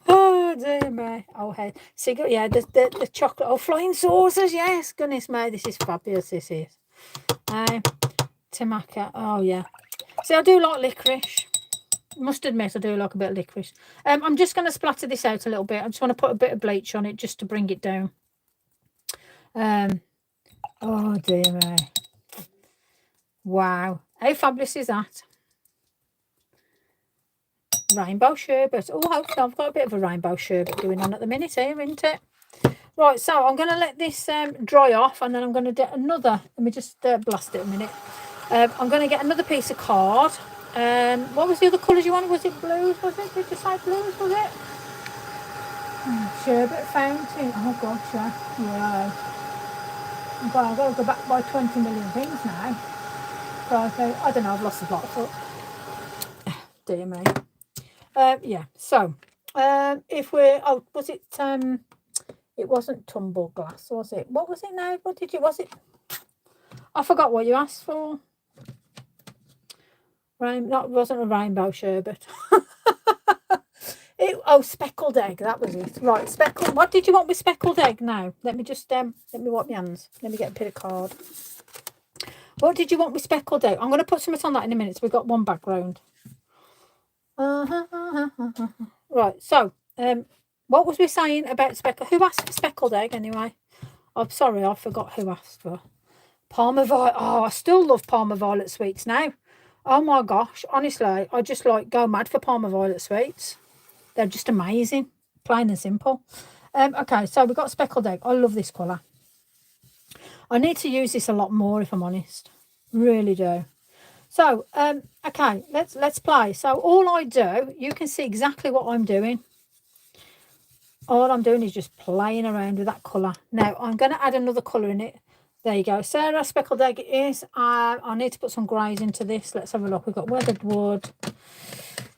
Oh dear me. Oh hey. Cigarette, yeah, the chocolate. Oh, flying saucers, yes. Goodness me, this is fabulous, this is. Tobacco. Oh yeah. See, I do like licorice. Must admit, I do like a bit of licorice. I'm just going to splatter this out a little bit. I just want to put a bit of bleach on it just to bring it down. Oh dear me. Wow. How fabulous is that? Rainbow sherbet. Oh, hopefully I've got a bit of a rainbow sherbet going on at the minute here, isn't it? Right, so I'm going to let this dry off, and then I'm going to get another. Let me just blast it a minute. I'm going to get another piece of card. What was the other colours you wanted? Was it blues? Was it? Did you say blues? Was it? Sherbet fountain. Oh gosh, yeah. Wow. I've got to go back by 20 million things now. Right, I don't know. I've lost the plot of thought. Dear me. Yeah. So, if we're was it? It wasn't tumble glass, was it? What was it now? What did you? Was it? I forgot what you asked for. That wasn't a rainbow sherbet. Speckled egg. That was it. Right, speckled. What did you want with speckled egg now? Let me just let me wipe my hands. Let me get a bit of card. What did you want with speckled egg? I'm going to put something on that in a minute. So we've got one background. Right. So, what was we saying about speckled? Who asked for speckled egg anyway? I'm sorry, I forgot who asked for Parma Violet. Oh, I still love Parma Violet sweets now. Oh my gosh, honestly, I just like go mad for Parma Violet sweets. They're just amazing, plain and simple. Okay, so we've got speckled egg. I love this colour. I need to use this a lot more, if I'm honest. Really do. So, okay, let's play. So all I do, you can see exactly what I'm doing. All I'm doing is just playing around with that colour. Now, I'm going to add another colour in it. There you go. Sarah, speckled egg it is. I need to put some greys into this. Let's have a look. We've got weathered wood.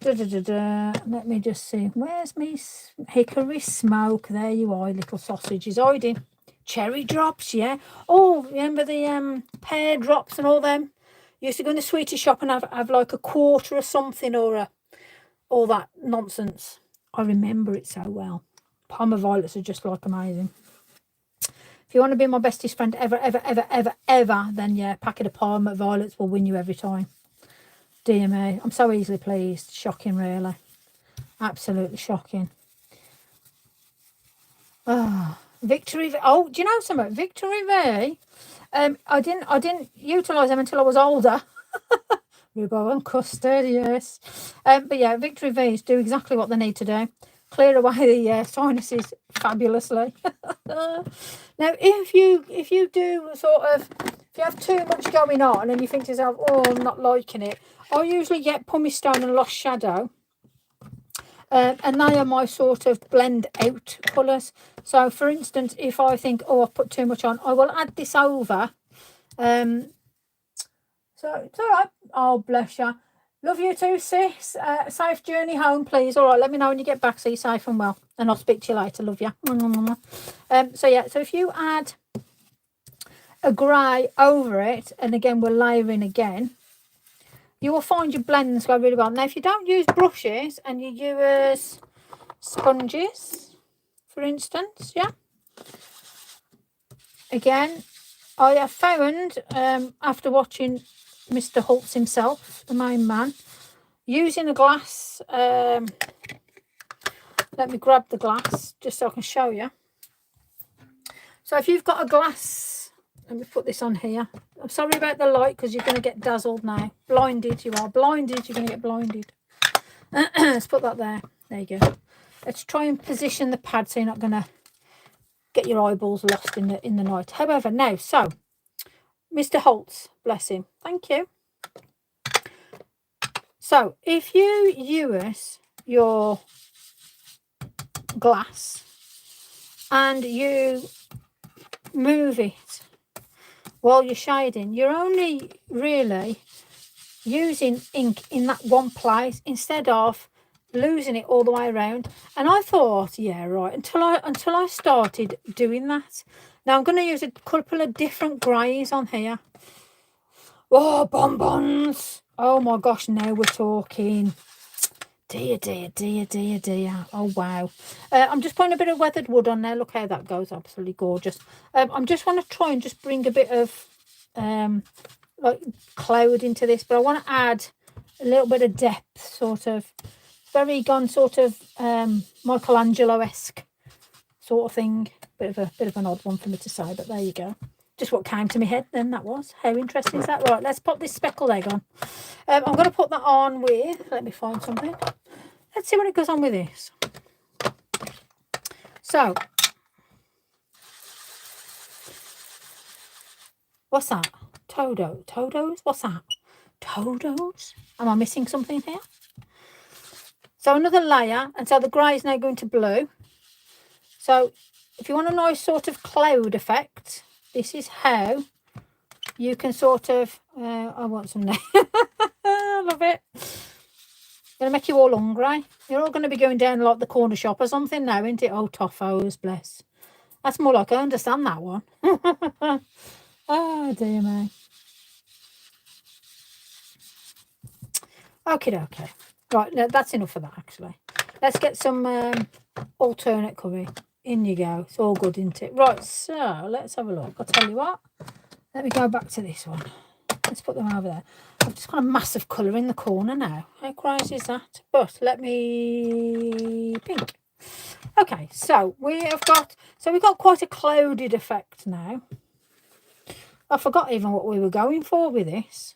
Let me just see. Where's me hickory smoke? There you are, little sausages hiding. Cherry drops, yeah. Oh, remember the pear drops and all them? You used to go in the sweetie shop and have like a quarter or something, or all that nonsense. I remember it so well. Parma Violets are just like amazing. If you want to be my bestest friend ever, then yeah, packet of Parma Violets will win you every time. Dear me, I'm so easily pleased. Shocking, really. Absolutely shocking. Oh, Victory. Oh, do you know something? Victory V. I didn't utilise them until I was older. Rhubarb and custard, yes. But yeah, Victory V's do exactly what they need to do. Clear away the sinuses fabulously. Now, if you do sort of, if you have too much going on and you think to yourself, oh, I'm not liking it, I usually get pumice stone and lost shadow, and they are my sort of blend out colours. So for instance, if I think, oh, I've put too much on, I will add this over. So it's all right. Oh, bless you. Love you too, sis. Safe journey home, please. All right, let me know when you get back so you're safe and well. And I'll speak to you later. Love you. So yeah, so if you add a grey over it, and again, we're layering again, you will find your blends go really well. Now, if you don't use brushes and you use sponges, for instance, yeah. Again, I have found, after watching Mr. Holtz himself, the main man, using a glass, let me grab the glass just so I can show you. So if you've got a glass, let me put this on here. I'm sorry about the light because you're going to get dazzled now. Blinded, you are blinded, you're going to get blinded. Let's put that there. There you go. Let's try and position the pad so you're not going to get your eyeballs lost in the night. However, now, so Mr. Holtz, bless him. Thank you. So if you use your glass and you move it while you're shading, you're only really using ink in that one place instead of losing it all the way around. And I thought, yeah, right, until I started doing that. Now I'm going to use a couple of different greys on here. Oh, bonbons. Oh my gosh, now we're talking. Dear. Oh, wow. I'm just putting a bit of weathered wood on there. Look how that goes. Absolutely gorgeous. I'm just want to try and just bring a bit of like cloud into this, but I want to add a little bit of depth, sort of. Very gone sort of Michelangelo-esque sort of thing. Bit of an odd one for me to say, but there you go. Just what came to my head then, that was. How interesting is that? Right, let's pop this speckled egg on. I'm going to put that on with, let me find something. Let's see what it goes on with this. So, what's that? Todos? What's that? Todos? Am I missing something here? So another layer, and so the grey is now going to blue. So if you want a nice sort of cloud effect, this is how you can sort of, I want some now. I love it. Going to make you all hungry. You're all going to be going down like the corner shop or something now, isn't it? Oh, toffos, bless. That's more like, I understand that one. Oh, dear me. Okay. Right, no, that's enough of that, actually. Let's get some alternate curry. In you go. It's all good, isn't it? Right, so let's have a look. I'll tell you what. Let me go back to this one. Let's put them over there. I've just got a massive colour in the corner now. How crazy is that? But let me pink. Okay, so we've got quite a clouded effect now. I forgot even what we were going for with this.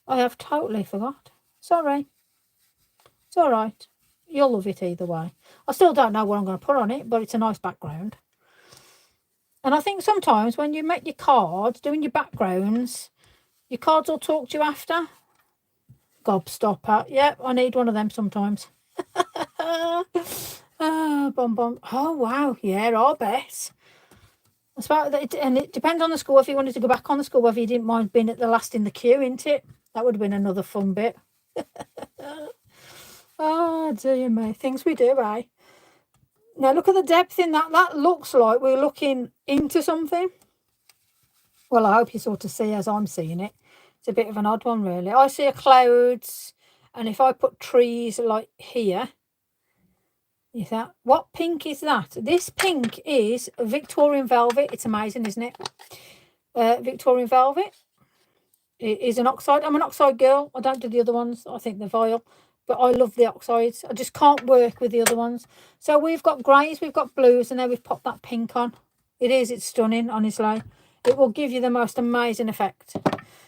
I have totally forgot. Sorry. It's all right. You'll love it either way. I still don't know what I'm going to put on it, but it's a nice background. And I think sometimes when you make your cards, doing your backgrounds, your cards will talk to you after. Gobstopper. Yep, I need one of them sometimes. Bum. Oh, wow. Yeah, I bet. And it depends on the school. If you wanted to go back on the school, whether you didn't mind being at the last in the queue, isn't it? That would have been another fun bit. Oh, dear me. Things we do, eh? Now, look at the depth in that. That looks like we're looking into something. Well, I hope you sort of see as I'm seeing it. It's a bit of an odd one, really. I see a clouds, and if I put trees like here, is that, what pink is that? This pink is Victorian velvet. It's amazing, isn't it? Victorian velvet. It is an oxide. I'm an oxide girl. I don't do the other ones. I think they're vile. But I love the oxides. I just can't work with the other ones. So we've got greys, we've got blues, and then we've popped that pink on. It's stunning, honestly. It will give you the most amazing effect.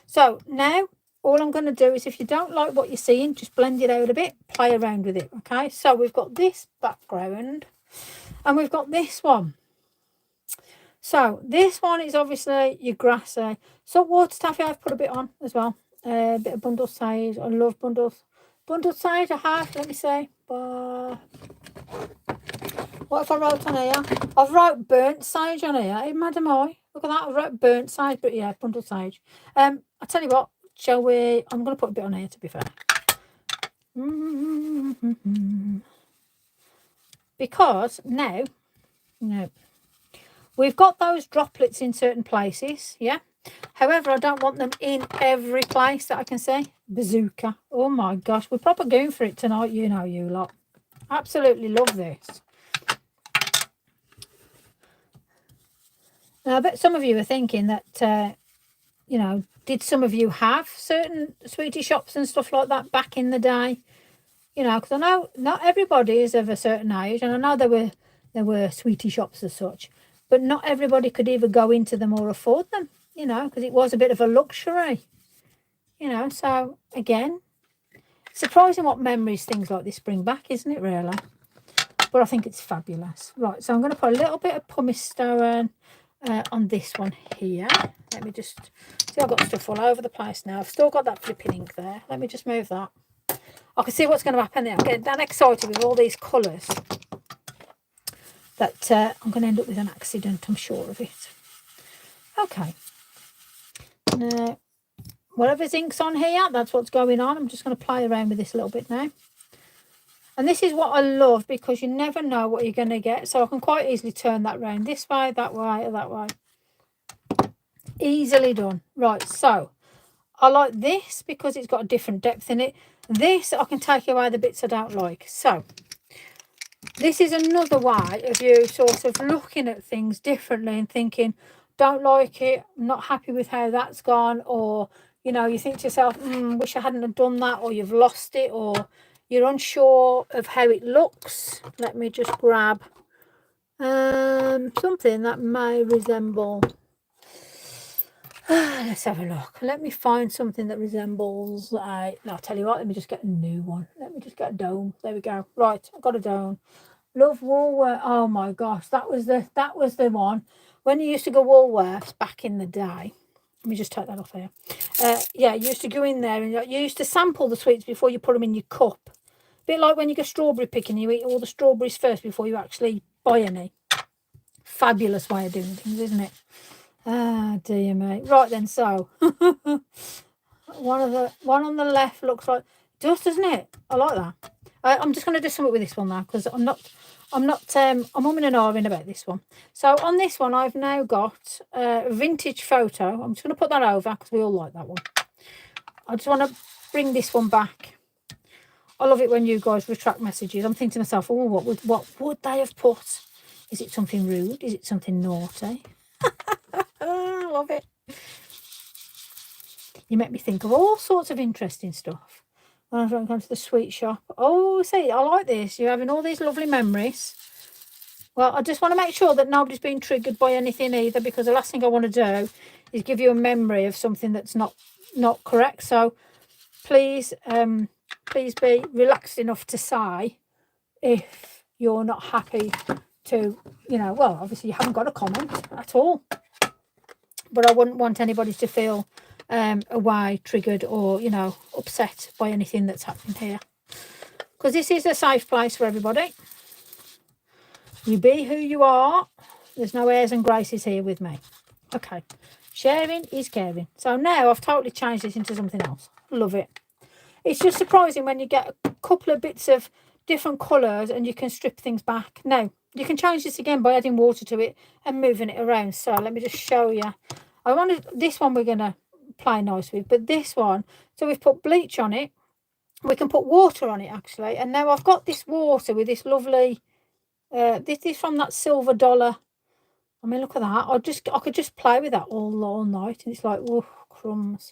So now, all I'm going to do is, if you don't like what you're seeing, just blend it out a bit, play around with it, okay? So we've got this background, and we've got this one. So this one is obviously your grassy. Saltwater taffy I've put a bit on as well. A bit of bundle size. I love bundles. Bundled sage I have. Let me see. What have I wrote on here? I've wrote burnt sage on here. Hey, Madam I. Look at that. I wrote burnt sage, but yeah, bundled sage. I tell you what, shall we? I'm going to put a bit on here to be fair. Because now, we've got those droplets in certain places, yeah. However, I don't want them in every place that I can see. Bazooka. Oh my gosh, we're proper going for it tonight, you lot. Absolutely love this. Now, I bet some of you are thinking that, did some of you have certain sweetie shops and stuff like that back in the day? Because I know not everybody is of a certain age, and I know there were sweetie shops as such, but not everybody could either go into them or afford them, because it was a bit of a luxury, So, again, surprising what memories things like this bring back, isn't it, really? But I think it's fabulous. Right, so I'm going to put a little bit of pumice stone on this one here. Let me just see, I've got stuff all over the place now. I've still got that flipping ink there. Let me just move that. I can see what's going to happen there. I'm getting that excited with all these colours that I'm going to end up with an accident, I'm sure of it. Okay. Now, whatever's ink's on here, that's what's going on. I'm just going to play around with this a little bit now. And this is what I love, because you never know what you're going to get. So I can quite easily turn that round this way, that way, or that way. Easily done. Right, so I like this because it's got a different depth in it. This, I can take away the bits I don't like. So this is another way of you sort of looking at things differently and thinking, don't like it, I'm not happy with how that's gone, or, you think to yourself, wish I hadn't have done that, or you've lost it, or you're unsure of how it looks. Let me just grab something that may resemble... Let's have a look. Let me find something that resembles no, I'll tell you what, let me just get a new one. Let me just get a dome. There we go. Right, I've got a dome. Love Woolworths. Oh my gosh, that was the one. When you used to go Woolworths back in the day. Let me just take that off here. Yeah, you used to go in there and you used to sample the sweets before you put them in your cup. A bit like when you go strawberry picking, you eat all the strawberries first before you actually buy any. Fabulous way of doing things, isn't it? Ah, dear me. Right then, so one on the left looks like does, doesn't it? I like that. I'm just going to do something with this one now, because I'm umming and ahhing about this one. So on this one, I've now got a vintage photo. I'm just going to put that over because we all like that one. I just want to bring this one back. I love it when you guys retract messages. I'm thinking to myself, oh, what would they have put? Is it something rude? Is it something naughty? I love it. You make me think of all sorts of interesting stuff when I'm going to the sweet shop. Oh, see, I like this. You're having all these lovely memories. Well, I just want to make sure that nobody's been triggered by anything either, because the last thing I want to do is give you a memory of something that's not correct. So please be relaxed enough to say if you're not happy to, well, obviously you haven't got a comment at all. But I wouldn't want anybody to feel away, triggered, or, upset by anything that's happening here. Because this is a safe place for everybody. You be who you are. There's no airs and graces here with me. Okay. Sharing is caring. So now I've totally changed this into something else. Love it. It's just surprising when you get a couple of bits of different colours and you can strip things back. Now, you can change this again by adding water to it and moving it around. So let me just show you. This one we're going to play nice with, but this one, so we've put bleach on it. We can put water on it actually, and now I've got this water with this lovely this is from that silver dollar. I mean, look at that. I could just play with that all night, and it's like, oh, crumbs.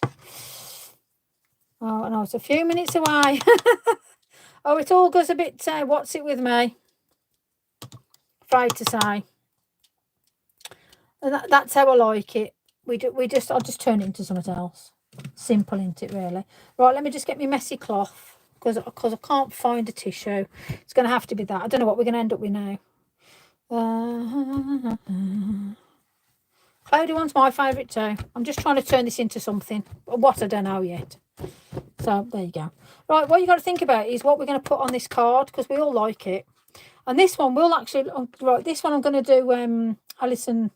Oh no, it's a few minutes away. Oh, it all goes a bit what's it with me, afraid to say. And that's how I like it. I'll just turn it into something else. Simple, isn't it, really? Right, let me just get my messy cloth, because I can't find a tissue. It's going to have to be that. I don't know what we're going to end up with now. Cloudy one's my favourite too. I'm just trying to turn this into something. What, I don't know yet. So there you go. Right, what you got to think about is what we're going to put on this card, because we all like it. And this one we'll actually, right, this one I'm going to do Alison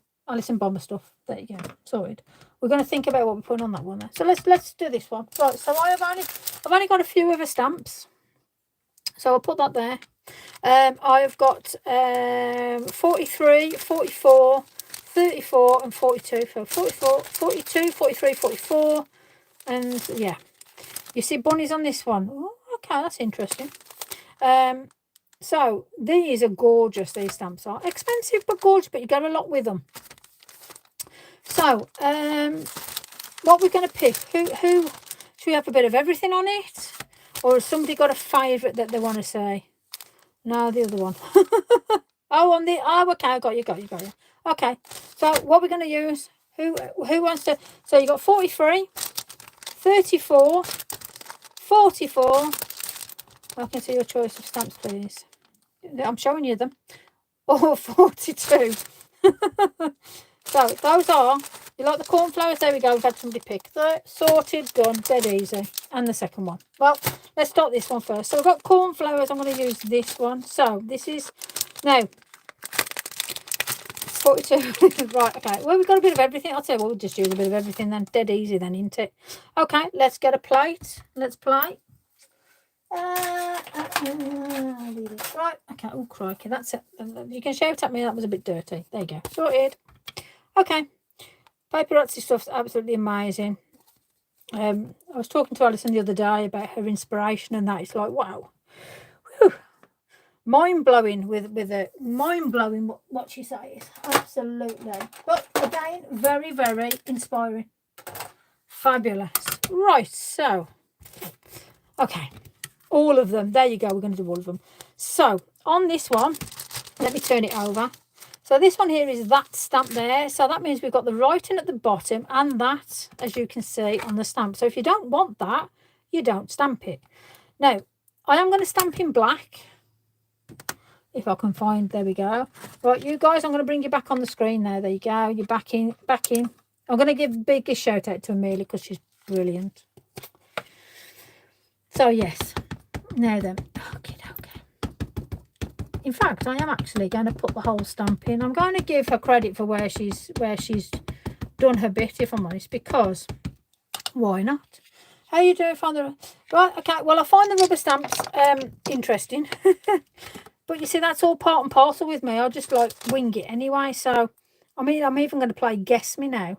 Bomber stuff. There you go, sorted. We're going to think about what we're putting on that one there. So let's do this one. Right, so I've only got a few of her stamps, so I'll put that there. I've got 43, 44, 34 and 42. So 44, 42, 43, 44, and yeah. You see bunnies on this one. Oh, okay, that's interesting. So these are gorgeous. These stamps are expensive but gorgeous, but you get a lot with them. So what we're going to pick, who should we have a bit of everything on it, or has somebody got a favourite that they want to say? No, the other one. Okay, I got you. Okay, so what we're going to use, who wants to, so you got 43, 34, 44. I can see your choice of stamps, please. I'm showing you them. Or 42. So those are, you like the cornflowers? There we go, we've had somebody pick. They're sorted, done, dead easy. And the second one. Well, let's start this one first. So we've got cornflowers. I'm going to use this one. So this is, now, 42. Right, okay. Well, we've got a bit of everything. I'll tell you what, we'll just use a bit of everything then. Dead easy then, isn't it? Okay, let's get a plate. Let's play. Right, okay. Oh, crikey, that's it. You can shout at me, that was a bit dirty. There you go, sorted. Okay, paparazzi stuff's absolutely amazing. I was talking to Alison the other day about her inspiration and that. It's like, wow. Whew. Mind-blowing with it. Mind-blowing what she says. Absolutely. But again, very, very inspiring. Fabulous. Right, so. Okay. All of them. There you go. We're going to do all of them. So, on this one, let me turn it over. So, this one here is that stamp there. So, that means we've got the writing at the bottom and that, as you can see, on the stamp. So, if you don't want that, you don't stamp it. Now, I am going to stamp in black. If I can find, there we go. Right, you guys, I'm going to bring you back on the screen there. There you go. You're back in. I'm going to give the biggest shout out to Amelia because she's brilliant. So, yes. Now then, okay. In fact, I am actually going to put the whole stamp in. I'm going to give her credit for where she's done her bit, if I'm honest, because why not? How you doing, Father? Right, okay. Well, I find the rubber stamps interesting, but you see, that's all part and parcel with me. I just like wing it anyway. So, I mean, I'm even going to play guess me now,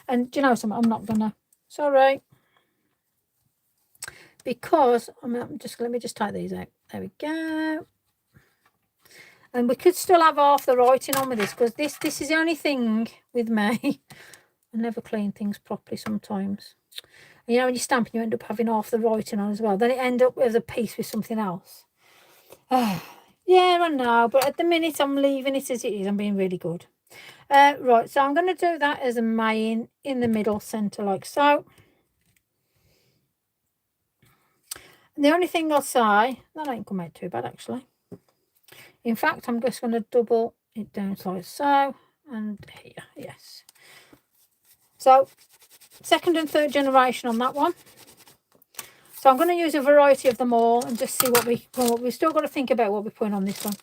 and do you know something? I'm not gonna. Sorry. Because let me just take these out. There we go. And we could still have half the writing on with this, because this is the only thing with me. I never clean things properly sometimes. And you know, when you're stamping, you end up having half the writing on as well. Then it ends up with a piece with something else. Yeah, I know, but at the minute I'm leaving it as it is. I'm being really good. Right, so I'm going to do that as a main in the middle centre, like so. The only thing I'll say, that ain't come out too bad actually. In fact, I'm just going to double it down like so, and here, yes. So, second and third generation on that one. So I'm going to use a variety of them all and just see what we've still got to think about what we're putting on this one.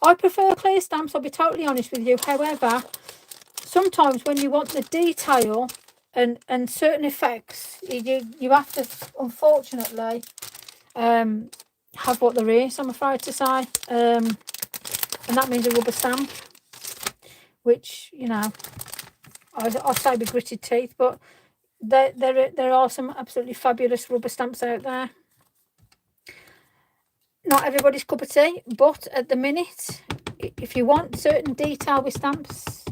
I prefer clear stamps, I'll be totally honest with you. However, sometimes when you want the detail and certain effects, you have to, unfortunately, have what there is, I'm afraid to say, and that means a rubber stamp, which, you know, I say with gritted teeth, but there are some absolutely fabulous rubber stamps out there. Not everybody's cup of tea, but at the minute, if you want certain detail with stamps,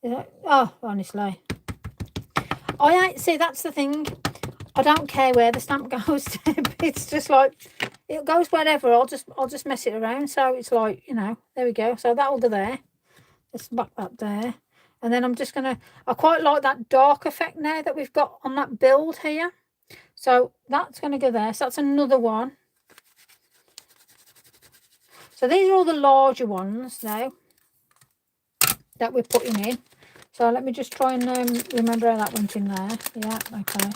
oh, honestly, see, that's the thing. I don't care where the stamp goes. It's just like, it goes wherever. I'll just mess it around. So it's like, you know, there we go. So that'll go there. Let's back that there. And then I'm just going to, I quite like that dark effect now that we've got on that build here. So that's going to go there. So that's another one. So these are all the larger ones now that we're putting in. So let me just try and remember how that went in there. Yeah, okay.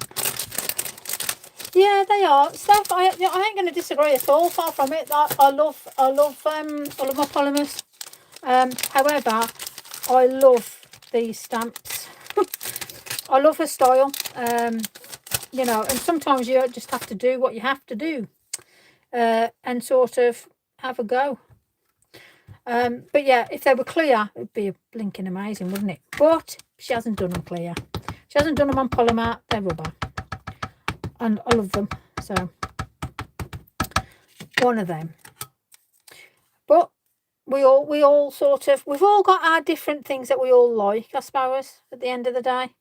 Yeah, they are. Steph, I ain't going to disagree at all. Far from it. I love my polymers. However, I love these stamps. I love her style. You know, and sometimes you just have to do what you have to do, and sort of have a go. But yeah, if they were clear, it'd be blinking amazing, wouldn't it? But she hasn't done them clear. She hasn't done them on polymer. They're rubber, and I love them. So one of them. But we've all got our different things that we all like, I suppose, at the end of the day.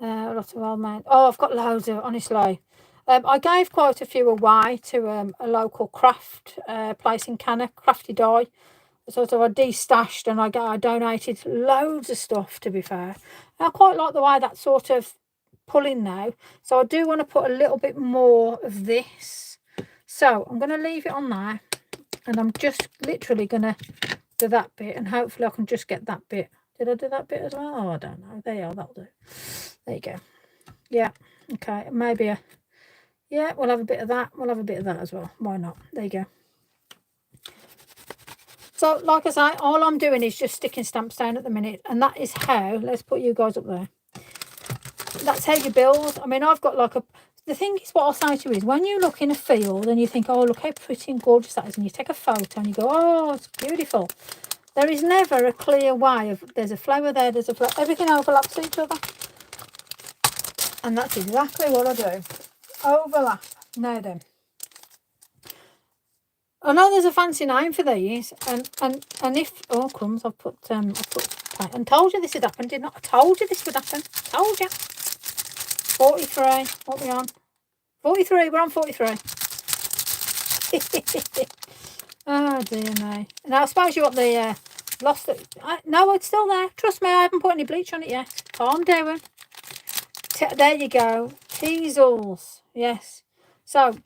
A lot of old man. Oh, I've got loads of, honestly. I gave quite a few away to a local craft place in Cannock, Crafty Dye. Sort of I destashed and I donated loads of stuff, to be fair. I quite like the way that's sort of pulling now. So I do want to put a little bit more of this. So I'm going to leave it on there. And I'm just literally going to do that bit. And hopefully I can just get that bit. Did I do that bit as well? Oh, I don't know. There you are. That'll do. There you go. Yeah. Okay. Maybe yeah, we'll have a bit of that. We'll have a bit of that as well. Why not? There you go. So, like I say, all I'm doing is just sticking stamps down at the minute. And that is how, let's put you guys up there. That's how you build. I mean, I've got like the thing is, what I'll say to you is, when you look in a field and you think, oh, look how pretty and gorgeous that is, and you take a photo and you go, oh, it's beautiful. There is never a clear way of, there's a flower there, there's a flower. Everything overlaps each other. And that's exactly what I do. Overlap. Now then. I know there's a fancy name for these, and if crumbs, I've put and told you this would happen, did not I? Told you this would happen. Told you. 43. What are we on? 43. We're on 43. Oh dear me. Now I suppose you want the lost it. No, it's still there. Trust me, I haven't put any bleach on it yet. Calm down. There you go. Teasels. Yes. So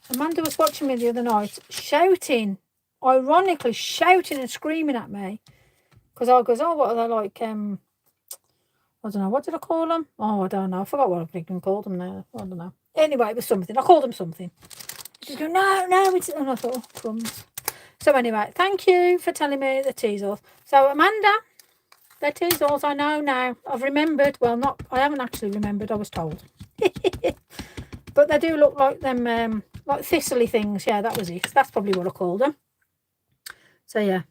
Amanda was watching me the other night, shouting, ironically shouting and screaming at me, because I goes, oh, what are they like? I don't know, what did I call them? Oh, I don't know. I forgot what I freaking called them now. I don't know. Anyway, it was something. I called them something. She's going, no, it's... And I thought, oh, crumbs. So anyway, thank you for telling me the teasels. So Amanda, they're teasels. I know now. I've remembered. Well, not. I haven't actually remembered. I was told. But they do look like them... like thistly things. Yeah, that was it. That's probably what I called them. So yeah.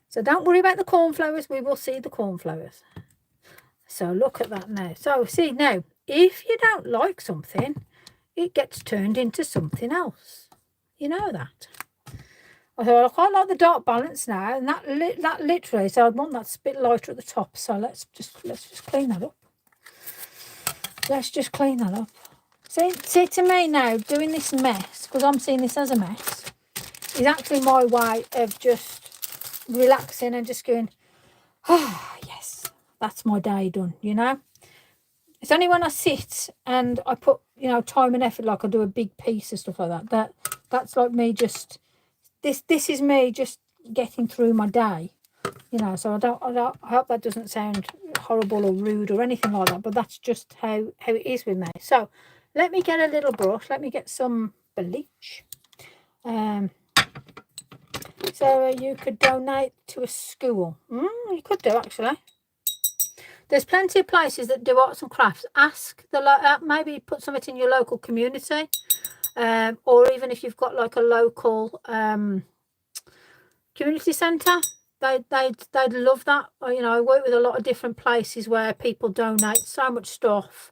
So don't worry about the cornflowers. We will see the cornflowers. So look at that now. So see now, if you don't like something, it gets turned into something else. You know that. I thought I quite like the dark balance now, and that literally. So I want that a bit lighter at the top. So let's just clean that up. Let's just clean that up. See, to me now, doing this mess, because I'm seeing this as a mess, is actually my way of just relaxing and just going, oh, yes, that's my day done, you know? It's only when I sit and I put, you know, time and effort, like I do a big piece and stuff like that, that's like me just, this is me just getting through my day, you know? So I hope that doesn't sound horrible or rude or anything like that, but that's just how it is with me. So, let me get a little brush. Let me get some bleach. So you could donate to a school. You could do, actually. There's plenty of places that do arts and crafts. Ask maybe put something in your local community, or even if you've got like a local community centre, they'd love that. You know, I work with a lot of different places where people donate so much stuff.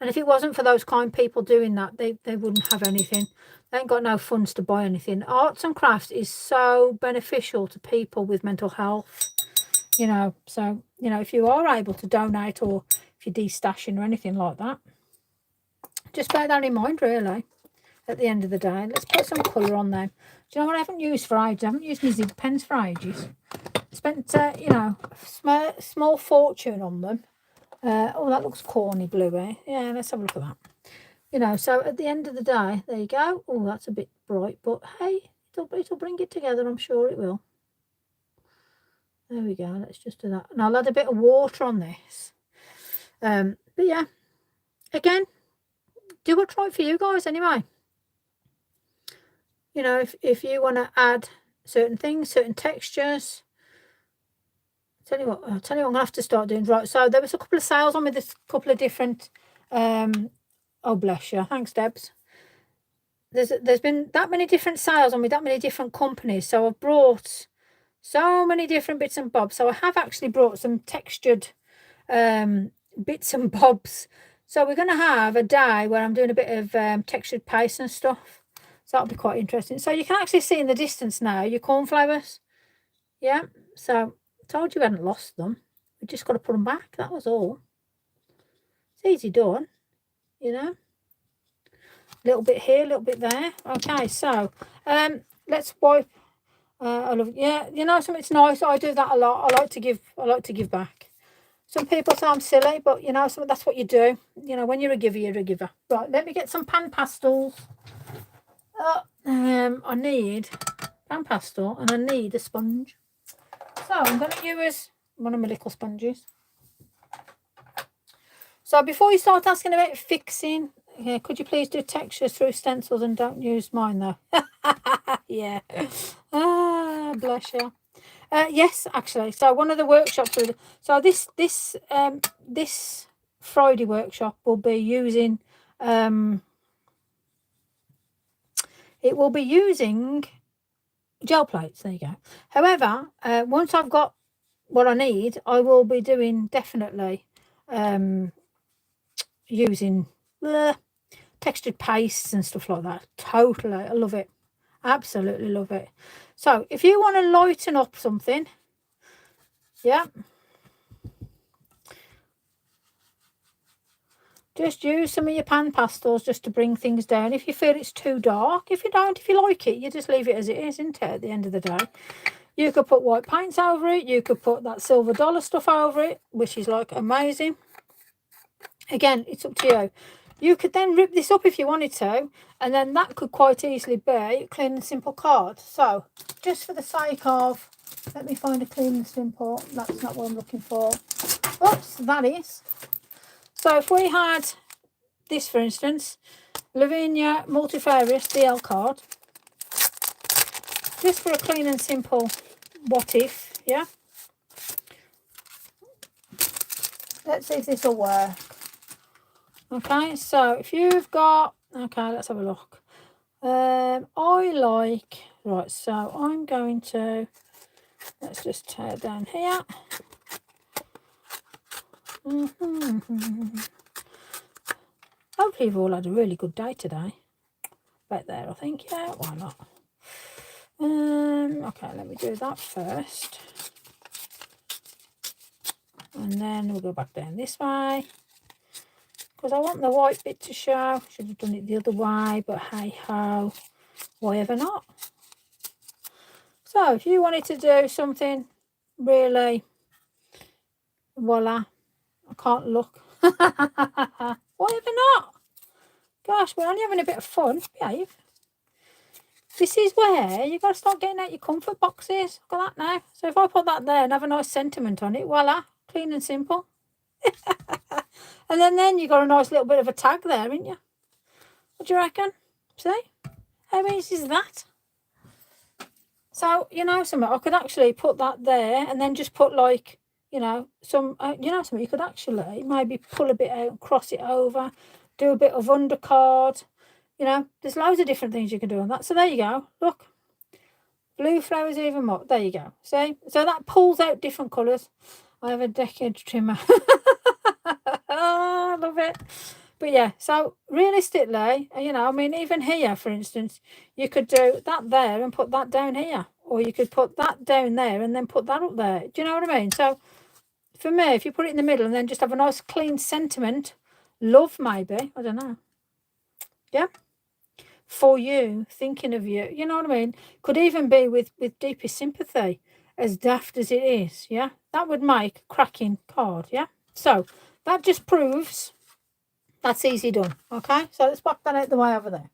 And if it wasn't for those kind people doing that, they wouldn't have anything. They ain't got no funds to buy anything. Arts and crafts is so beneficial to people with mental health, you know. So, you know, if you are able to donate, or if you're destashing or anything like that, just bear that in mind, really, at the end of the day. Let's put some colour on them. Do you know what I haven't used for ages? I haven't used my zig pens for ages. Spent, you know, a small fortune on them. Oh, that looks corny blue, eh? Yeah, let's have a look at that. You know, so at the end of the day, there you go. Oh, that's a bit bright, but hey, it'll bring it together. I'm sure it will. There we go. Let's just do that. And I'll add a bit of water on this. But yeah, again, do what's right for you guys anyway. You know, if you want to add certain things, certain textures, I'll tell you what I'm gonna have to start doing. Right, so there was a couple of sales on with this couple of different oh bless you, thanks Debs. There's been that many different sales on with that many different companies, so I've brought so many different bits and bobs. So I have actually brought some textured bits and bobs. So we're going to have a day where I'm doing a bit of textured paste and stuff. So that'll be quite interesting. So you can actually see in the distance now your cornflowers. Yeah. So I told you we hadn't lost them. We just got to put them back. That was all. It's easy done, you know. A little bit here, a little bit there. Okay, so let's wipe. I love, yeah, you know something. It's nice. I do that a lot. I like to give back. Some people say I'm silly, but you know, that's what you do. You know, when you're a giver, you're a giver. Right, let me get some pan pastels. I need pan pastel and I need a sponge. So I'm going to use one of my little sponges. So before you start asking about fixing, could you please do textures through stencils and don't use mine though? Yeah. Ah, bless you. Yes, actually. So one of the workshops. So this Friday workshop will be using. It will be using gel plates. There you go. However, once I've got what I need, I will be doing definitely using textured pastes and stuff like that. Totally, I love it. Absolutely love it. So if you want to lighten up something, yeah, just use some of your pan pastels just to bring things down if you feel it's too dark. If you don't, if you like it, you just leave it as it is, isn't it, at the end of the day? You could put white paints over it. You could put that silver dollar stuff over it, which is like amazing. Again, it's up to you. You could then rip this up if you wanted to, and then that could quite easily be a clean and simple card. So just for the sake of, let me find a clean and simple. That's not what I'm looking for. Oops, that is. So if we had this, for instance, Lavinia Multifarious DL card, just for a clean and simple what if, yeah? Let's see if this will work. Okay, so if you've got, okay, let's have a look. I like, right, so I'm going to, let's just tear down here. Hopefully you've all had a really good day today. Right there, I think, yeah, why not? Okay, let me do that first. And then we'll go back down this way. Because I want the white bit to show. Should have done it the other way, but hey ho, why ever not? So if you wanted to do something really, voila, I can't look. Why ever not? Gosh, we're only having a bit of fun. Behave. This is where you've got to start getting out your comfort boxes. Look at that now. So if I put that there and have a nice sentiment on it, voila, clean and simple. And then you got a nice little bit of a tag there, haven't you? What do you reckon? See? How easy is that? So, you know something, I could actually put that there and then just put like, you know, some, you know something, you could actually maybe pull a bit out, cross it over, do a bit of undercard. You know, there's loads of different things you can do on that. So there you go. Look. Blue flowers even more. There you go. See? So that pulls out different colours. I have a decade trimmer. Oh, I love it. But yeah, so realistically, you know, I mean, even here, for instance, you could do that there and put that down here. Or you could put that down there and then put that up there. Do you know what I mean? So for me, if you put it in the middle and then just have a nice clean sentiment, love maybe, I don't know. Yeah. For you, thinking of you, you know what I mean? Could even be with deepest sympathy, as daft as it is, yeah? That would make a cracking card, yeah? So that just proves that's easy done, okay? So let's pop that out the way over there.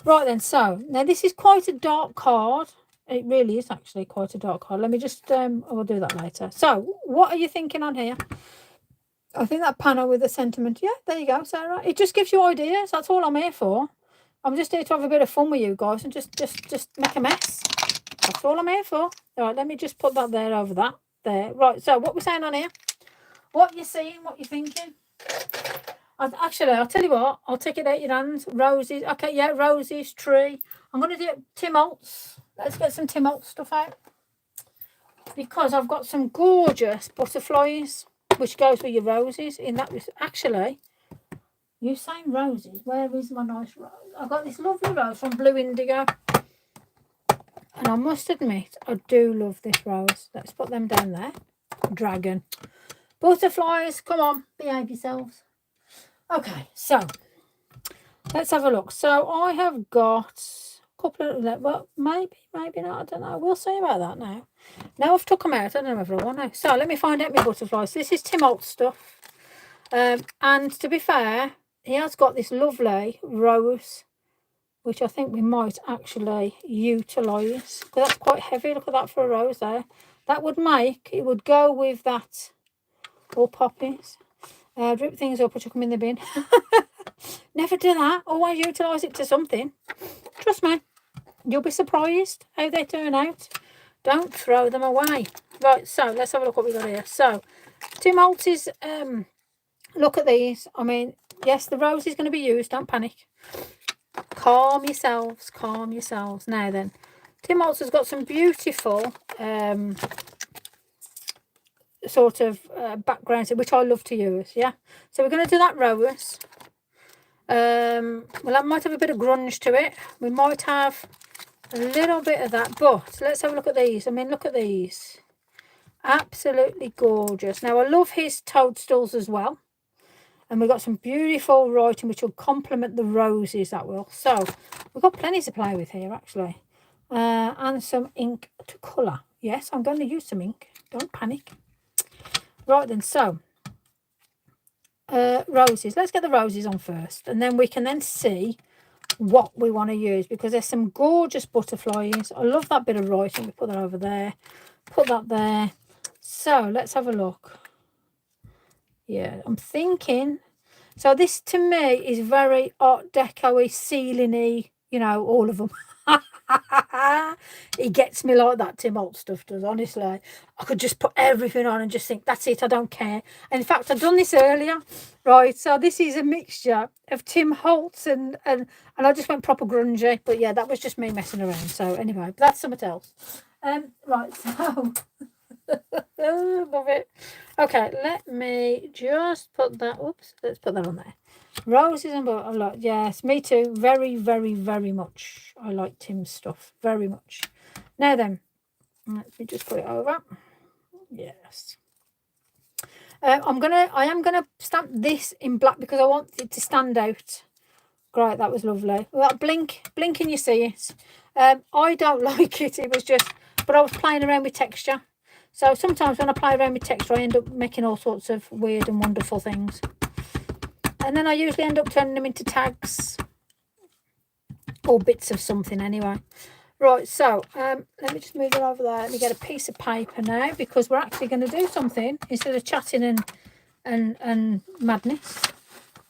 Right then, so now this is quite a dark card. It really is actually quite a dark card. Let me just, I will do that later. So what are you thinking on here? I think that panel with the sentiment. Yeah, there you go, Sarah. It just gives you ideas. That's all I'm here for. I'm just here to have a bit of fun with you guys and just make a mess. That's all I'm here for. All right, let me just put that there over that. There. Right, so what we're saying on here. What you're seeing, what you're thinking. Actually, I'll tell you what. I'll take it out your hands. Roses. Okay, yeah, roses, tree. I'm going to do Tim Holtz. Let's get some Tim Holtz stuff out. Because I've got some gorgeous butterflies, which goes with your roses. In that, actually, you saying roses. Where is my nice rose? I've got this lovely rose from Blue Indigo. And I must admit, I do love this rose. Let's put them down there. Dragon. Butterflies, come on, behave yourselves. Okay, so let's have a look. So I have got a couple of, well, maybe not, I don't know. We'll see about that now. Now I've took them out, I don't know if I want to. So let me find out my butterflies. This is Tim Holtz stuff. And to be fair, he has got this lovely rose, which I think we might actually utilise. Because that's quite heavy. Look at that for a rose there. That would make, it would go with that, all poppies. Rip things up or chuck them in the bin. Never do that. Always utilise it to something. Trust me. You'll be surprised how they turn out. Don't throw them away. Right, so let's have a look what we've got here. So, Tim Holtz is, look at these. I mean, yes, the rose is going to be used. Don't panic. Calm yourselves. Calm yourselves. Now then, Tim Holtz has got some beautiful sort of backgrounds, which I love to use. Yeah. So we're going to do that rose. Well, that might have a bit of grunge to it. We might have a little bit of that, but let's have a look at these. I mean, look at these. Absolutely gorgeous. Now, I love his toadstools as well. And we've got some beautiful writing which will complement the roses, that will. So, we've got plenty to play with here, actually. And some ink to colour. Yes, I'm going to use some ink. Don't panic. Right then, so, roses. Let's get the roses on first. And then we can then see what we want to use. Because there's some gorgeous butterflies. I love that bit of writing. We put that over there. Put that there. So, let's have a look. Yeah, I'm thinking. So this to me is very Art Deco-y, ceiling-y, you know, all of them. He gets me like that, Tim Holtz stuff does, honestly. I could just put everything on and just think, that's it, I don't care. And in fact, I've done this earlier, right? So this is a mixture of Tim Holtz and I just went proper grungy. But yeah, that was just me messing around. So anyway, that's something else. Right, so... love it. Okay, let me just put that, oops, let's put that on there. Roses and a lot. Yes, me too. Very, very, very much. I like Tim's stuff very much. Now then, let me just put it over. Yes. I am gonna stamp this in black because I want it to stand out. Great, that was lovely. Well, blink and you see it. I don't like it. It was just, but I was playing around with texture. So sometimes when I play around with texture, I end up making all sorts of weird and wonderful things. And then I usually end up turning them into tags. Or bits of something anyway. Right, so let me just move it over there. Let me get a piece of paper now. Because we're actually going to do something instead of chatting and madness.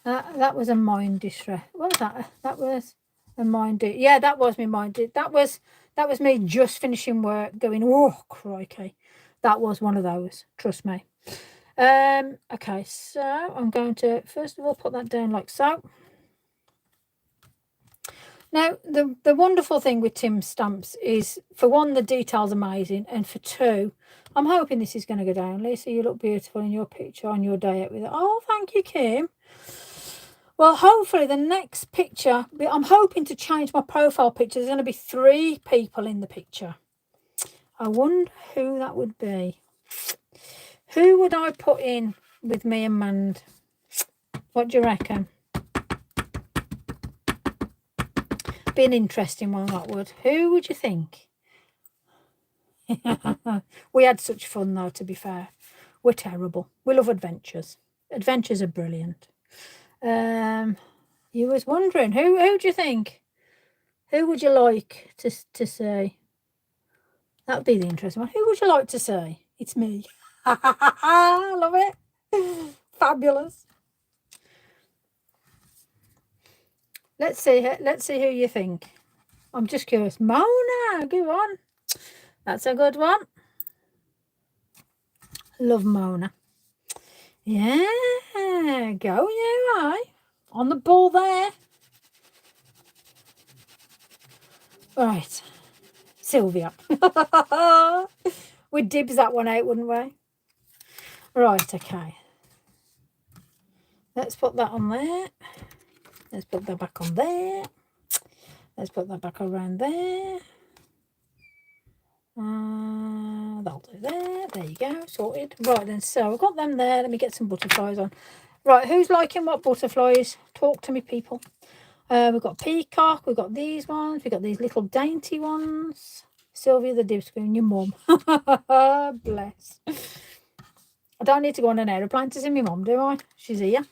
That was a mind distress. What was that? That was a mind... Yeah, that was my mind... That was me just finishing work going, oh, crikey. That was one of those, trust me. Okay, so I'm going to first of all put that down like so. Now, the wonderful thing with Tim's stamps is, for one, the detail's amazing, and for two, I'm hoping this is going to go down. Lisa, you look beautiful in your picture on your day out with it. Oh, thank you, Kim. Well, hopefully the next picture, I'm hoping to change my profile picture. There's going to be 3 people in the picture. I wonder who that would be. Who would I put in with me and Mand? What do you reckon? Be an interesting one, that would. Who would you think? We had such fun, though, to be fair. We're terrible. We love adventures. Adventures are brilliant. You was wondering, who do you think? Who would you like to see? That would be the interesting one. Who would you like to see? It's me. I love it. Fabulous. Let's see who you think. I'm just curious. Mona, go on. That's a good one. Love Mona. Yeah, go you, aye. On the ball there. Right, Sylvia. We'd dibs that one out, wouldn't we? Right, okay. Let's put that on there. Let's put that back on there. Let's put that back around there. That'll do there. There you go, sorted. Right then, so I've got them there. Let me get some butterflies on. Right, who's liking what butterflies? Talk to me, people. We've got peacock. We've got these ones. We've got these little dainty ones. Sylvia the dib screen, your mum. Bless. I don't need to go on an aeroplane to see my mum, do I? She's here.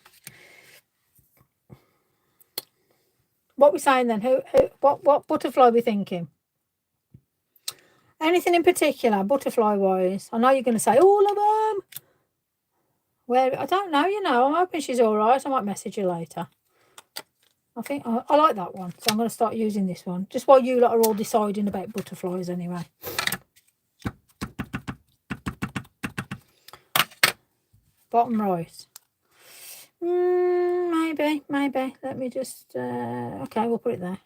What we saying then? What butterfly are we thinking? Anything in particular, butterfly wise? I know you're going to say all of them. Where I don't know, you know. I'm hoping she's all right. I might message you later. I think I like that one, so I'm going to start using this one just while you lot are all deciding about butterflies anyway. Bottom right. Maybe. Let me just... okay, we'll put it there.